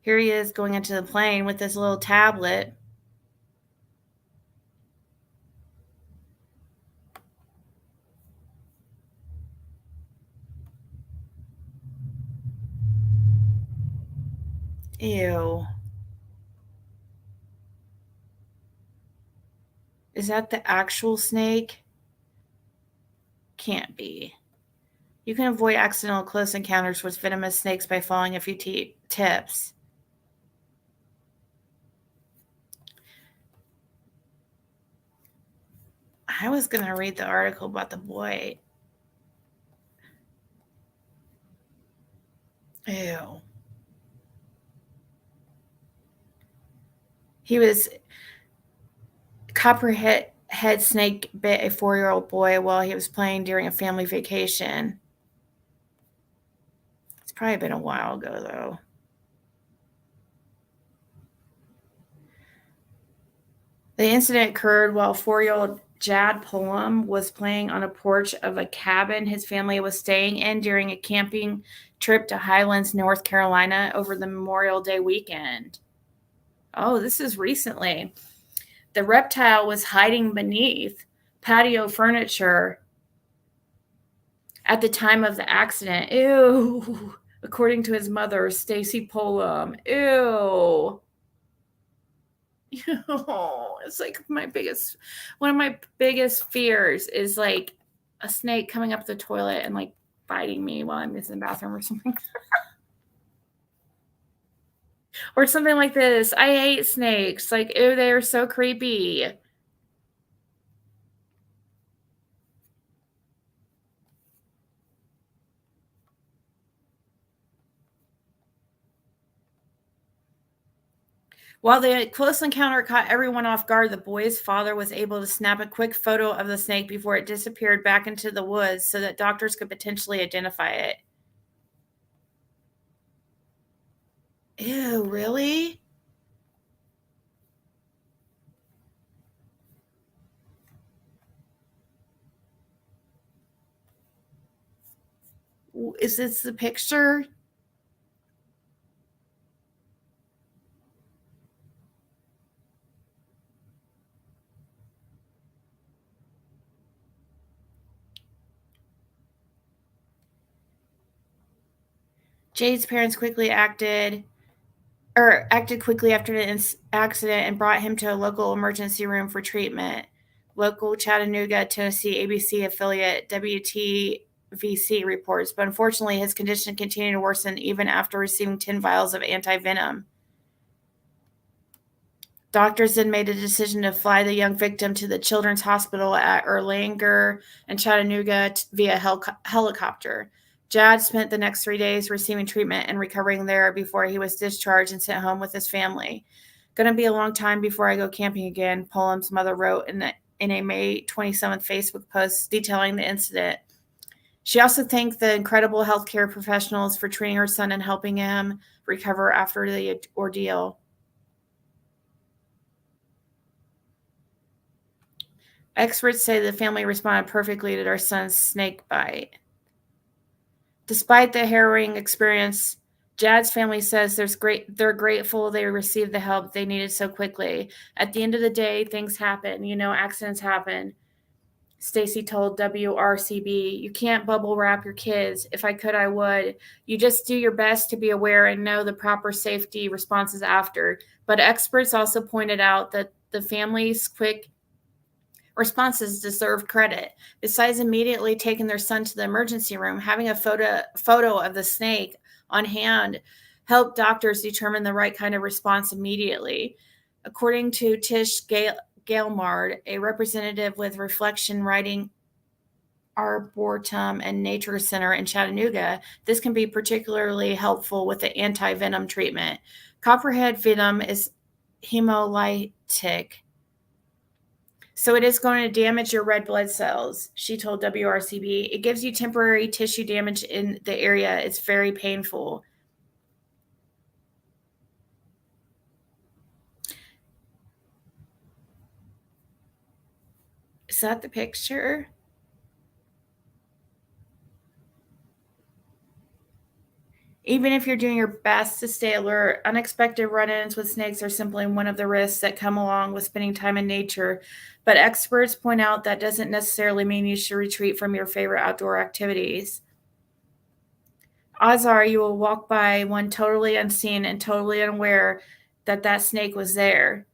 Here he is going into the plane with this little tablet. Ew. Is that the actual snake? Can't be. You can avoid accidental close encounters with venomous snakes by following a few tips. I was going to read the article about the boy. Ew. He was copperhead snake bit a 4-year-old boy while he was playing during a family vacation. It's probably been a while ago, though. The incident occurred while 4-year-old Jad Pullum was playing on a porch of a cabin his family was staying in during a camping trip to Highlands, North Carolina over the Memorial Day weekend. Oh, this is recently. The reptile was hiding beneath patio furniture at the time of the accident. Ew. According to his mother, Stacy Pullum. Ew. It's like one of my biggest fears is like a snake coming up the toilet and like biting me while I'm in the bathroom or something. Or something like this. I hate snakes. Like, ew, they are so creepy. While the close encounter caught everyone off guard, the boy's father was able to snap a quick photo of the snake before it disappeared back into the woods so that doctors could potentially identify it. Ew, really? Is this the picture? Jade's parents acted quickly after the accident and brought him to a local emergency room for treatment. Local Chattanooga, Tennessee ABC affiliate WTVC reports, but unfortunately his condition continued to worsen even after receiving 10 vials of anti-venom. Doctors then made a decision to fly the young victim to the Children's Hospital at Erlanger and Chattanooga via helicopter. Jad spent the next 3 days receiving treatment and recovering there before he was discharged and sent home with his family. Gonna be a long time before I go camping again, Pullum's mother wrote in a May 27th Facebook post detailing the incident. She also thanked the incredible healthcare professionals for treating her son and helping him recover after the ordeal. Experts say the family responded perfectly to their son's snake bite. Despite the harrowing experience, Jad's family says they're grateful they received the help they needed so quickly. At the end of the day, things happen. Accidents happen. Stacy told WRCB, "You can't bubble wrap your kids. If I could, I would. You just do your best to be aware and know the proper safety responses after." But experts also pointed out that the family's quick responses deserve credit. Besides immediately taking their son to the emergency room, having a photo of the snake on hand helped doctors determine the right kind of response immediately. According to Tish Gailmard, a representative with Reflection Writing Arboretum and Nature Center in Chattanooga, this can be particularly helpful with the anti-venom treatment. Copperhead venom is hemolytic, so it is going to damage your red blood cells, she told WRCB. It gives you temporary tissue damage in the area. It's very painful. Is that the picture? Even if you're doing your best to stay alert, unexpected run-ins with snakes are simply one of the risks that come along with spending time in nature. But experts point out that doesn't necessarily mean you should retreat from your favorite outdoor activities. Odds are you will walk by one totally unseen and totally unaware that that snake was there.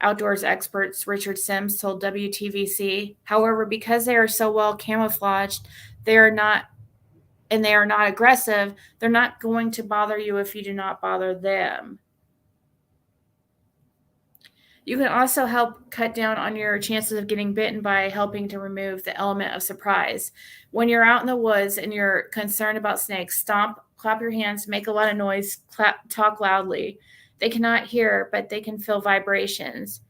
Outdoors experts Richard Sims told WTVC. However, because they are so well camouflaged, they are not aggressive, they're not going to bother you if you do not bother them. You can also help cut down on your chances of getting bitten by helping to remove the element of surprise. When you're out in the woods and you're concerned about snakes, stomp, clap your hands, make a lot of noise, talk loudly. They cannot hear, but they can feel vibrations.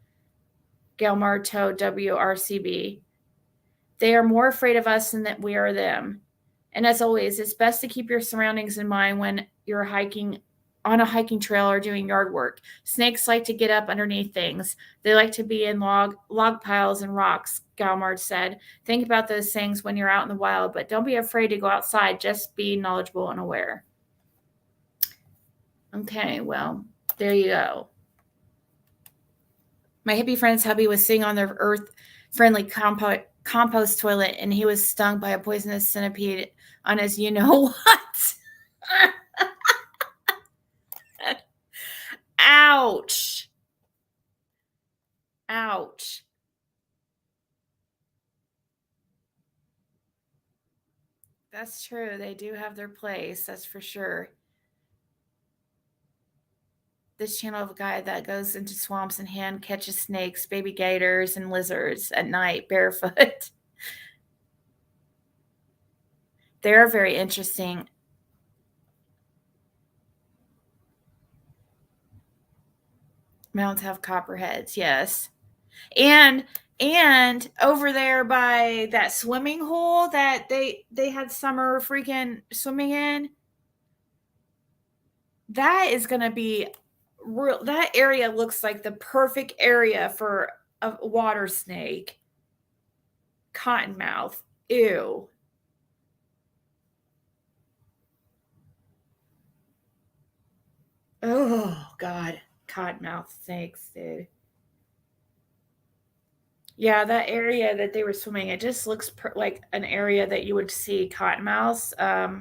Gelmar told WRCB. They are more afraid of us than that we are them. And as always, it's best to keep your surroundings in mind when you're hiking on a hiking trail or doing yard work. Snakes like to get up underneath things. They like to be in log piles and rocks, Galmard said. Think about those things when you're out in the wild, but don't be afraid to go outside. Just be knowledgeable and aware. Okay, well, there you go. My hippie friend's hubby was sitting on their earth-friendly compost toilet, and he was stung by a poisonous centipede on his you-know-what. Ouch. Ouch. That's true. They do have their place. That's for sure. This channel of a guy that goes into swamps and hand catches snakes, baby gators, and lizards at night barefoot. They're very interesting. Mounds have copperheads, yes. And over there by that swimming hole that they had summer freaking swimming in, that is going to be real. That area looks like the perfect area for a water snake. Cottonmouth. Ew. Oh, God. Cottonmouth snakes, dude. Yeah, that area that they were swimming, it just looks like an area that you would see cottonmouths,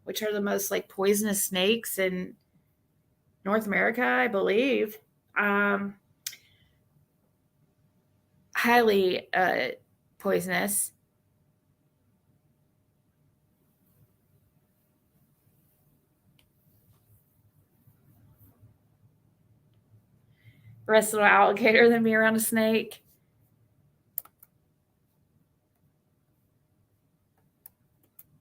which are the most like poisonous snakes in North America, I believe. Highly poisonous. Rest of an alligator than be around a snake.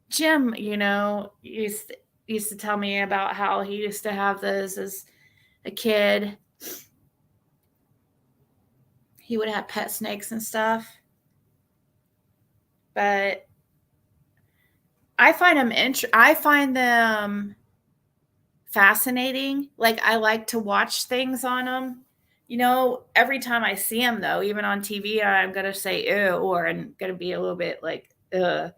Jim, used to tell me about how he used to have those as a kid. He would have pet snakes and stuff. But I find them fascinating. Like, I like to watch things on them. Every time I see them, though, even on TV, I'm going to say, ew, or I'm going to be a little bit like, ugh.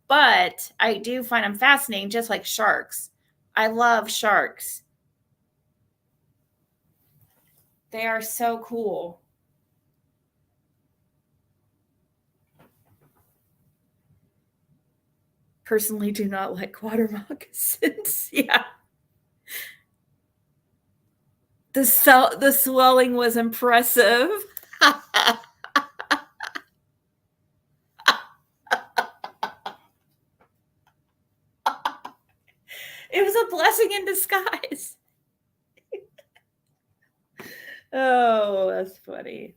But I do find them fascinating, just like sharks. I love sharks. They are so cool. Personally, do not like water moccasins. Yeah. The swelling was impressive. It was a blessing in disguise. Oh, that's funny.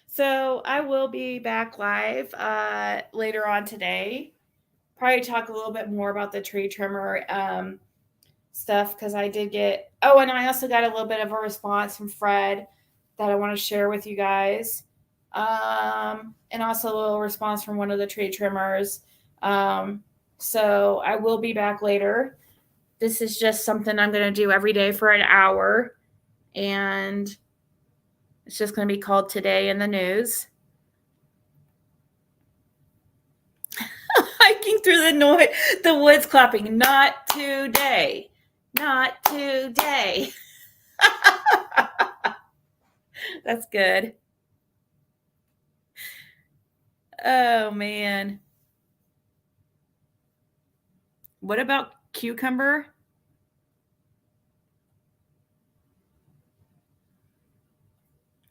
So I will be back live later on today. Probably talk a little bit more about the tree trimmer stuff, because I did get... Oh, and I also got a little bit of a response from Fred that I want to share with you guys. And also a little response from one of the tree trimmers. So I will be back later. This is just something I'm going to do every day for an hour. And it's just going to be called Today in the News. through the woods clapping. Not today. Not today. That's good. Oh, man. What about cucumber?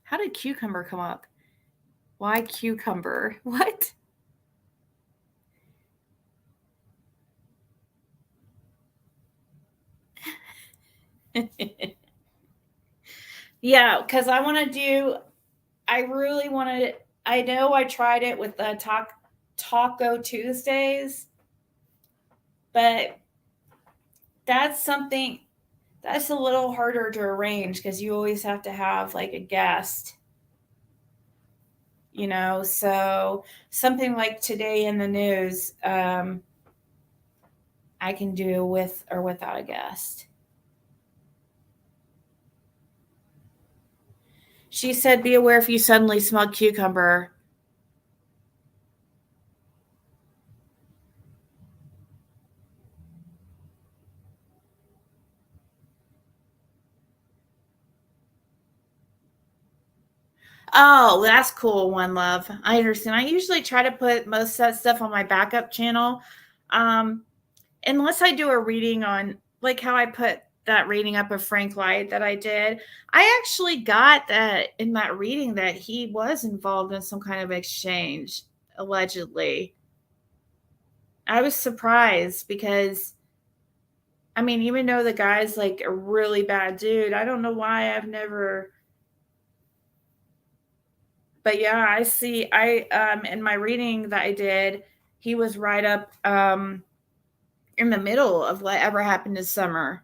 How did cucumber come up? Why cucumber? What? Yeah, because I really want to, I know I tried it with the Taco Tuesdays, but that's a little harder to arrange because you always have to have like a guest, so something like Today in the News, I can do with or without a guest. She said, be aware if you suddenly smell cucumber. Oh, that's cool, One Love. I understand. I usually try to put most of that stuff on my backup channel. Unless I do a reading on, like how I put that reading up of Frank Light that I did. I actually got that in that reading that he was involved in some kind of exchange, allegedly. I was surprised because, I mean, even though the guy's like a really bad dude, I don't know why I've never... But yeah, I see. In my reading that I did, he was right up in the middle of whatever happened this summer.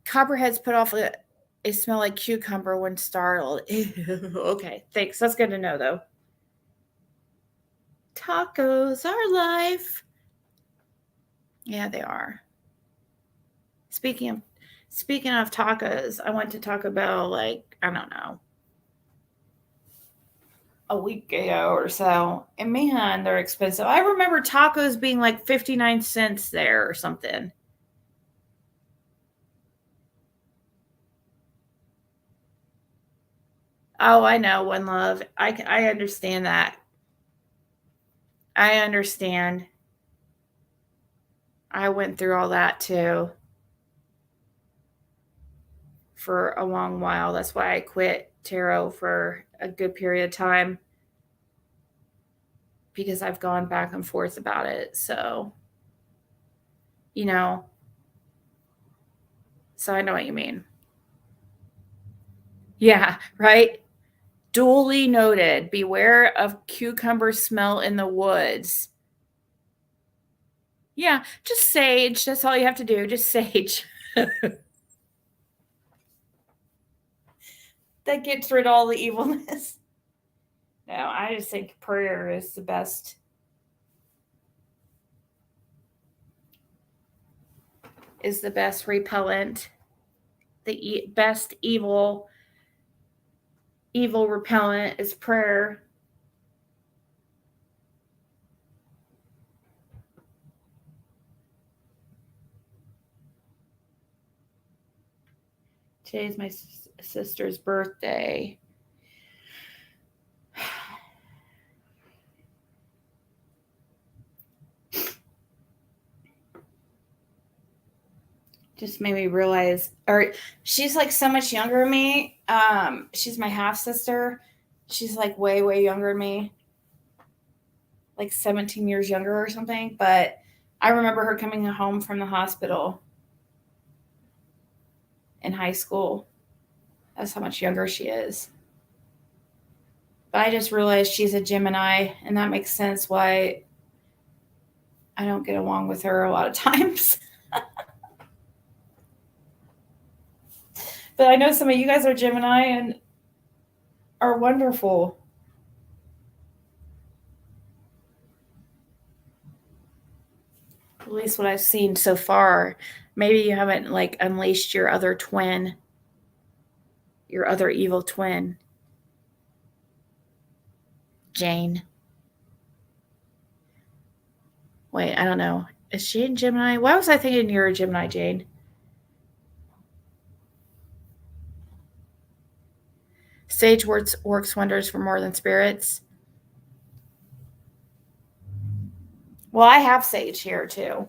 Copperheads put off a smell like cucumber when startled. Okay, thanks. That's good to know, though. Tacos are life. Yeah, they are. Speaking of tacos, I went to Taco Bell I don't know, a week ago or so, and man, they're expensive. I remember tacos being like 59 cents there or something. Oh, I know, One Love. I understand that. I understand. I went through all that too for a long while. That's why I quit tarot for a good period of time, because I've gone back and forth about it. So, so I know what you mean. Yeah, right. Duly noted. Beware of cucumber smell in the woods. Yeah, just sage. That's all you have to do. Just sage. That gets rid of all the evilness. No, I just think prayer is the best. Is the best repellent. The best evil repellent is prayer. Today's my sister's birthday. Just made me realize, or she's like so much younger than me. She's my half sister. She's like way, way younger than me. Like 17 years younger or something. But I remember her coming home from the hospital in high school. That's how much younger she is. But I just realized she's a Gemini, and that makes sense why I don't get along with her a lot of times. But I know some of you guys are Gemini and are wonderful. At least what I've seen so far. Maybe you haven't like unleashed your other twin, your other evil twin, Jane. Wait, I don't know. Is she in Gemini? Why was I thinking you're a Gemini, Jane? Sage works wonders for more than spirits. Well, I have sage here too.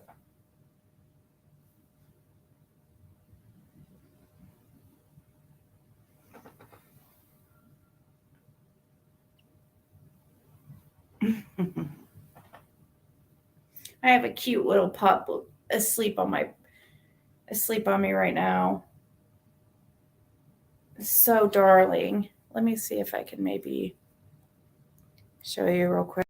I have a cute little pup asleep on me right now. So darling. Let me see if I can maybe show you real quick.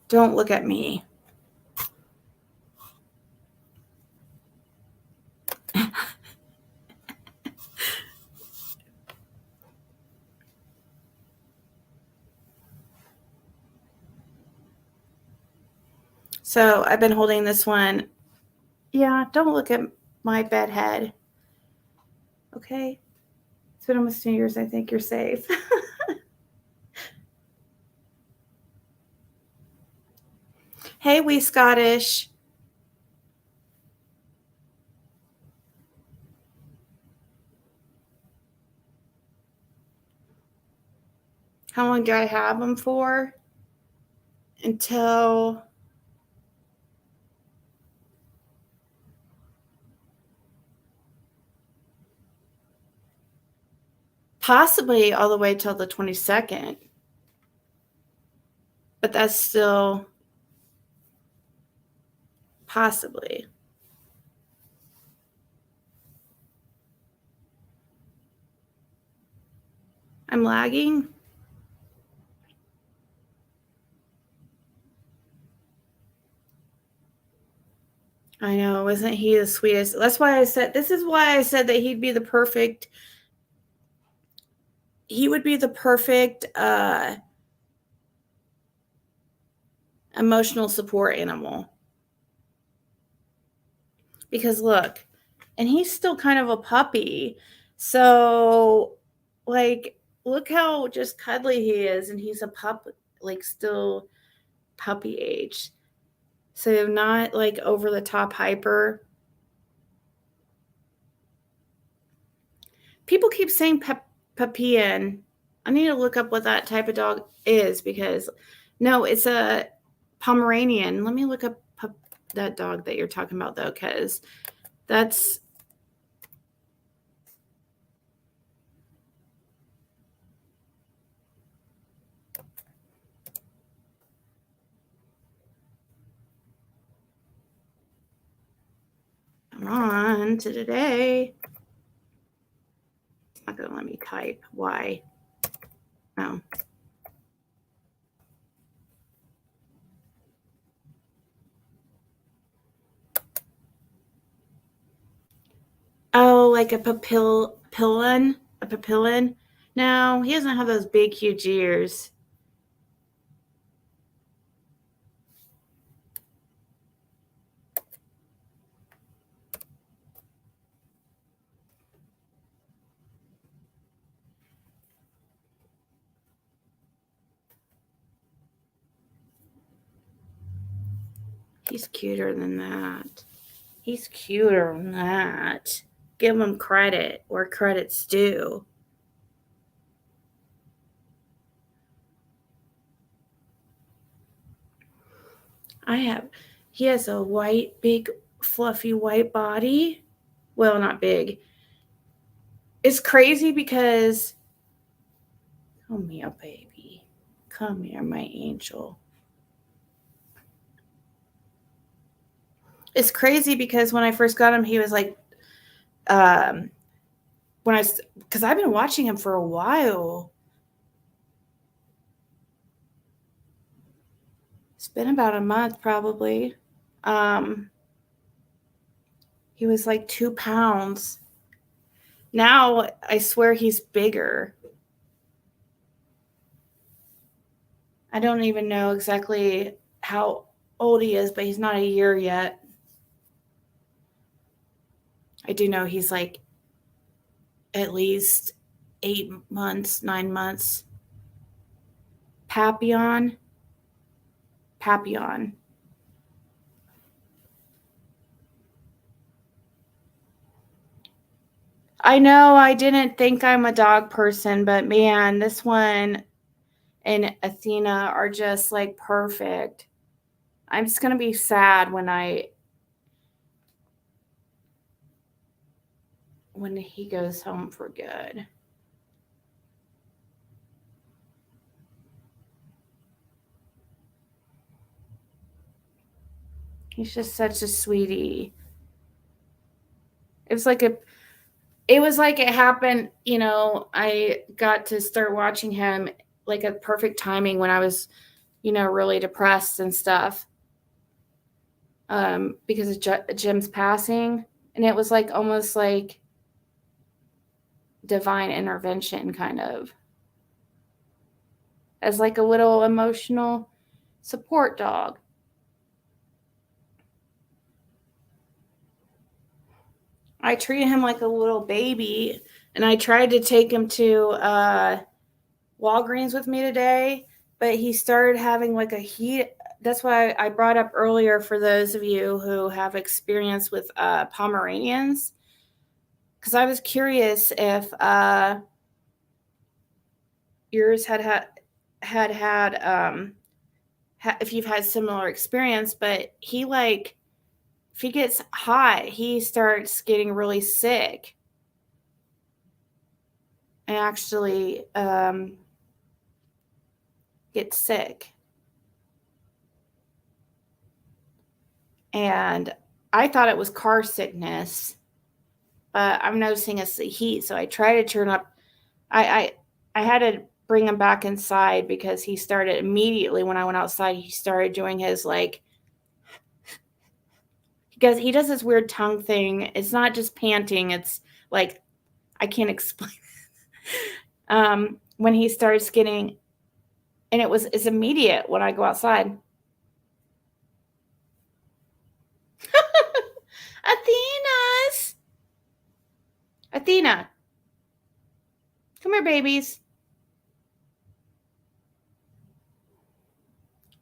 Don't look at me. So I've been holding this one. Yeah, don't look at my bed head. Okay. It's been almost 2 years. I think you're safe. Hey, we Scottish. How long do I have them for? Until possibly all the way till the 22nd. But that's still possibly. I'm lagging. I know, isn't he the sweetest? That's why I said, this is why I said that he'd be the perfect, he would be the perfect emotional support animal. Because look, and he's still kind of a puppy. So, like, look how just cuddly he is. And he's a pup, like, still puppy age. So not like over the top hyper. People keep saying Papian. I need to look up what that type of dog is because no, it's a Pomeranian. Let me look up that dog that you're talking about though, because that's I'm on to today. It's not gonna let me type. Why? Oh. Oh, like a papillon? A papillon? No, he doesn't have those big, huge ears. He's cuter than that. He's cuter than that. Give him credit where credit's due. He has a white, big, fluffy white body. Well, not big. It's crazy because, come here, baby. Come here, my angel. It's crazy because when I first got him, he was like, because I've been watching him for a while. It's been about a month probably. He was like 2 pounds. Now I swear he's bigger. I don't even know exactly how old he is, but he's not a year yet. I do know he's like at least 8 months, 9 months. Papillon. I know I didn't think I'm a dog person, but man, this one and Athena are just like perfect. I'm just going to be sad when he goes home for good. He's just such a sweetie. It was like it happened, I got to start watching him like at perfect timing when I was, really depressed and stuff. Because of Jim's passing. And it was like almost like divine intervention, kind of. As like a little emotional support dog. I treated him like a little baby, and I tried to take him to Walgreens with me today, but he started having like a heat. That's why I brought up earlier for those of you who have experience with Pomeranians, because I was curious if yours if you've had similar experience, but he like, if he gets hot, he starts getting really sick. And actually gets sick. And I thought it was car sickness, but I'm noticing it's the heat. So I try to turn up. I had to bring him back inside because he started immediately when I went outside. He started doing his like, because he does this weird tongue thing. It's not just panting. It's like, I can't explain it. When he starts getting, and it's immediate when I go outside. Athena, come here, babies.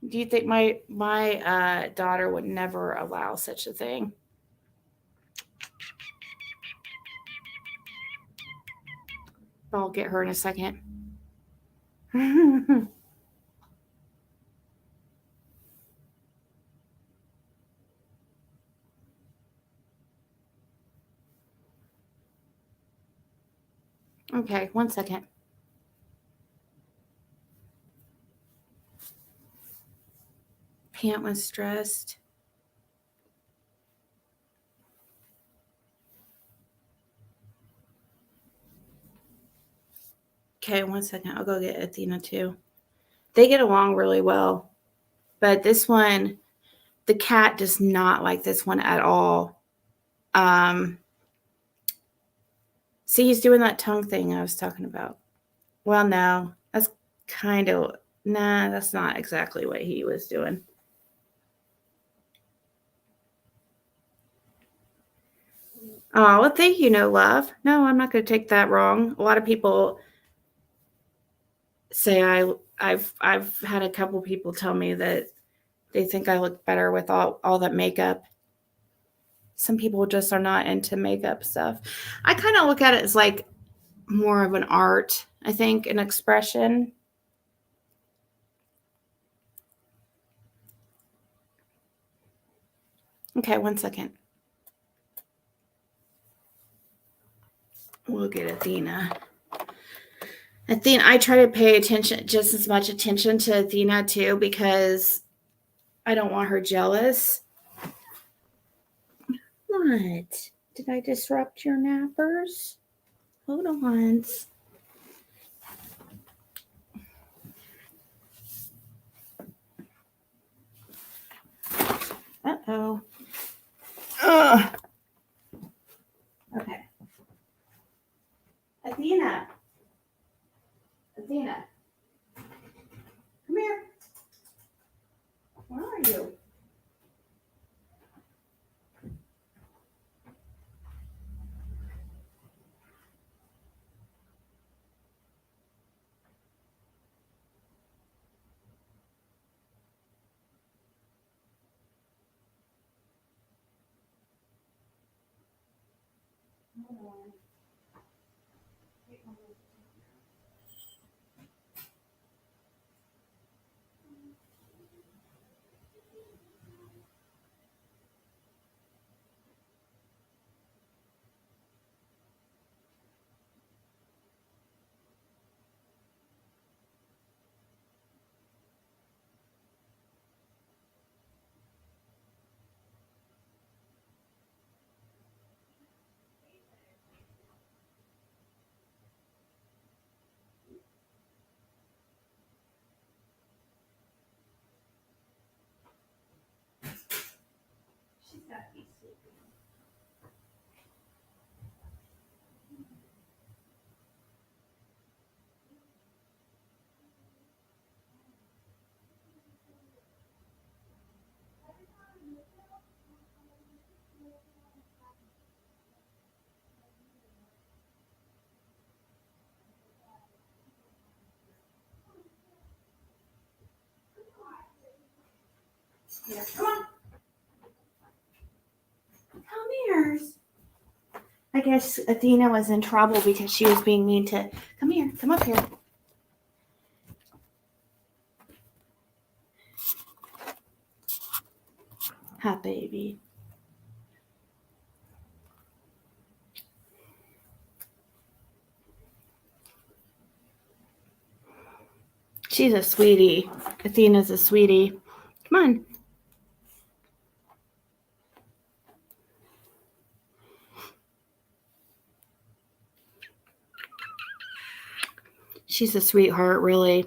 Do you think my daughter would never allow such a thing? I'll get her in a second. Okay, 1 second. Pant when stressed. Okay, 1 second. I'll go get Athena too. They get along really well. But this one, the cat does not like this one at all. See, he's doing that tongue thing I was talking about. Well, no, that's that's not exactly what he was doing. Oh, well, thank you, no love. No, I'm not going to take that wrong. A lot of people say I've had a couple people tell me that they think I look better with all that makeup. Some people just are not into makeup stuff. I kind of look at it as like more of an art, I think, an expression. Okay, 1 second. We'll get Athena. I try to pay just as much attention to Athena too, because I don't want her jealous. What? Did I disrupt your nappers? Hold on. Oh. Okay. Athena. Athena. Come here. Where are you? She's got to be sleeping. Yeah, come on. Come here. I guess Athena was in trouble because she was being mean to. Come here. Come up here. Hi, baby. She's a sweetie. Athena's a sweetie. Come on. She's a sweetheart, really.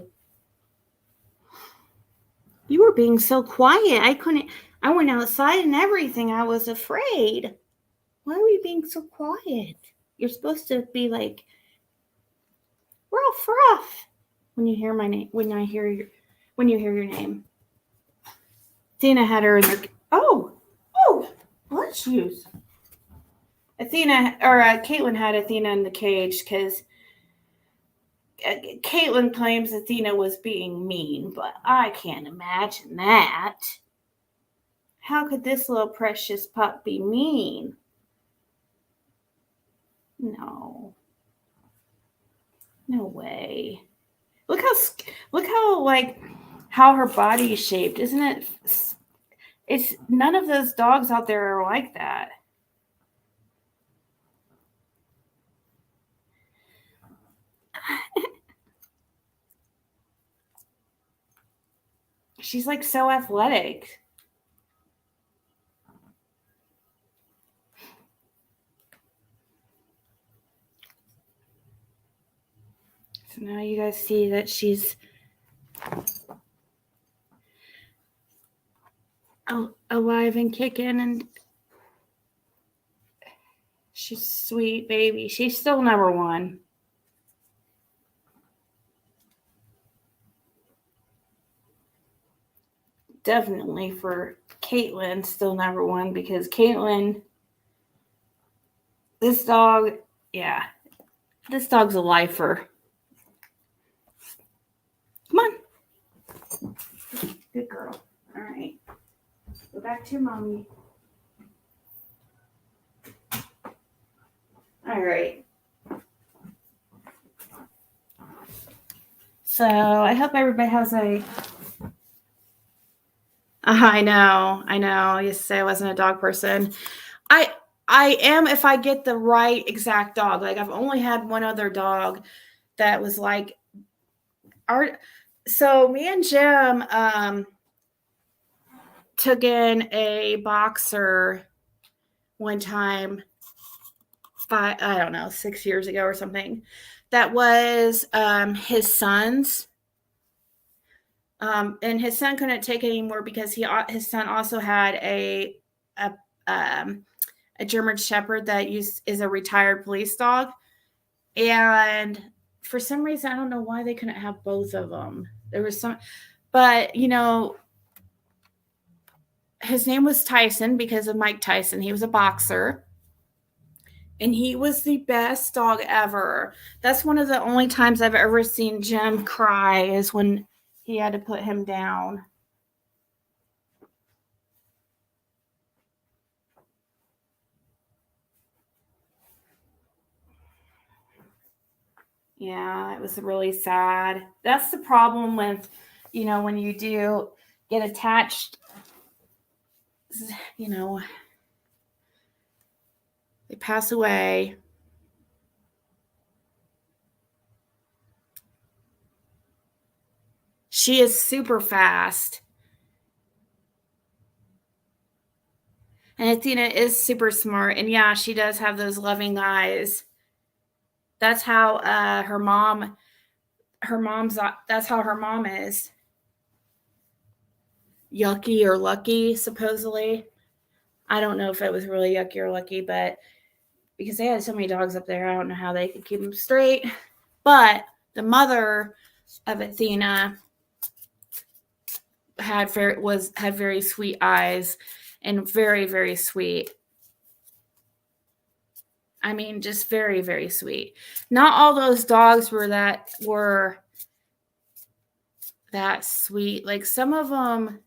You were being so quiet. I went outside and everything. I was afraid. Why were you being so quiet? You're supposed to be like, ruff, ruff, when you hear my name, when you hear your name. Athena had her in her, oh, blood shoes. Caitlin had Athena in the cage because Caitlin claims Athena was being mean, but I can't imagine that. How could this little precious pup be mean? No way. Look how like how her body is shaped, isn't it? It's none of those dogs out there are like that. She's like so athletic. So now you guys see that she's alive and kicking, and she's a sweet baby. She's still number one. Definitely for Caitlin, still number one, because Caitlin, this dog's a lifer. Come on. Good girl. All right. Go back to your mommy. All right. So I hope everybody has a... I know. Yesterday I wasn't a dog person. I am if I get the right exact dog. Like I've only had one other dog that was like so me and Jim took in a boxer one time I don't know, 6 years ago or something. That was his son's. And his son couldn't take it anymore because his son also had a German Shepherd that is a retired police dog. And for some reason, I don't know why they couldn't have both of them. There was some, but his name was Tyson because of Mike Tyson. He was a boxer. And he was the best dog ever. That's one of the only times I've ever seen Jim cry is when he had to put him down. Yeah, it was really sad. That's the problem with, when you do get attached, they pass away. She is super fast. And Athena is super smart. And yeah, she does have those loving eyes. That's how that's how her mom is. Yucky or lucky, supposedly. I don't know if it was really yucky or lucky, but because they had so many dogs up there, I don't know how they could keep them straight. But the mother of Athena had very sweet eyes and very, very sweet. I mean, just very, very sweet. Not all those dogs were that sweet. Like some of them,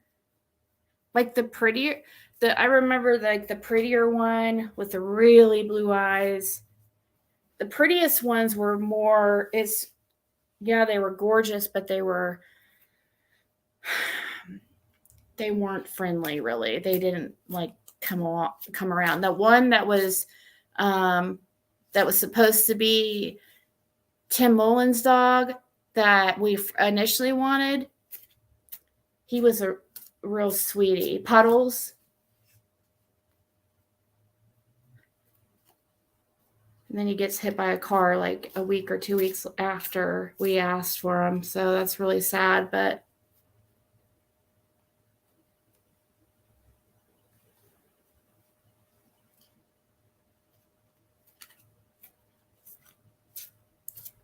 like I remember like the prettier one with the really blue eyes. The prettiest ones were they were gorgeous, but they weren't friendly really. They didn't like come around. The one that was supposed to be Tim Mullen's dog that we initially wanted, he was a real sweetie. Puddles. And then he gets hit by a car like a week or 2 weeks after we asked for him. So that's really sad, but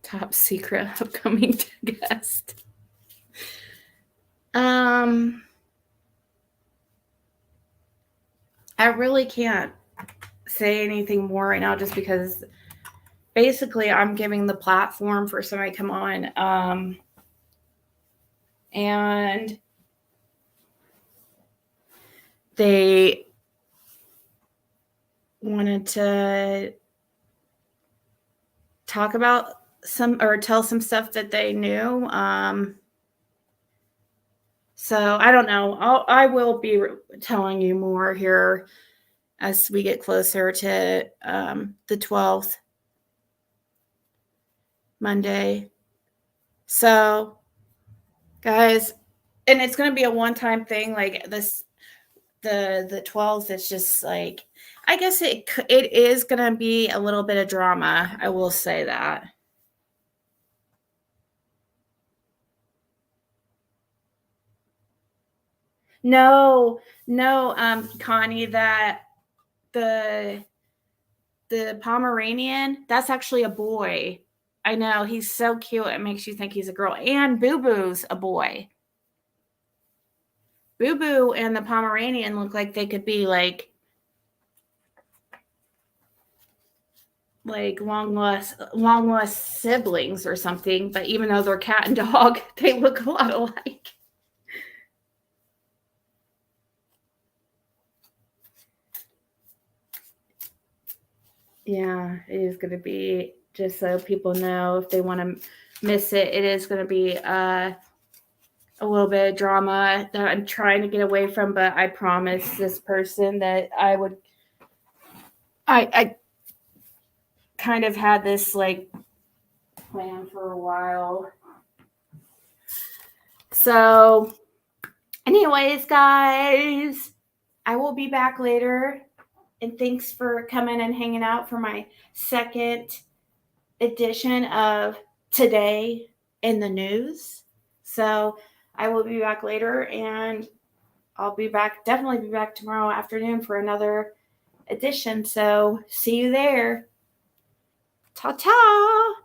top secret upcoming guest. I really can't say anything more right now just because basically I'm giving the platform for somebody to come on. And they wanted to talk about tell some stuff that they knew. So I don't know. I will be telling you more here as we get closer to the 12th, Monday. So, guys, and it's going to be a one-time thing like this. The 12th is just like, I guess it is going to be a little bit of drama. I will say that. No, Connie, that the Pomeranian, that's actually a boy. I know, he's so cute. It makes you think he's a girl. And Boo Boo's a boy. Boo Boo and the Pomeranian look like they could be like long lost siblings or something. But even though they're cat and dog, they look a lot alike. Yeah, it is going to be, just so people know if they want to miss it, it is going to be a little bit of drama that I'm trying to get away from, but I promised this person that I kind of had this like plan for a while. So anyways, guys, I will be back later. And thanks for coming and hanging out for my second edition of Today in the News. So I will be back later, and I'll definitely be back tomorrow afternoon for another edition. So see you there. Ta-ta.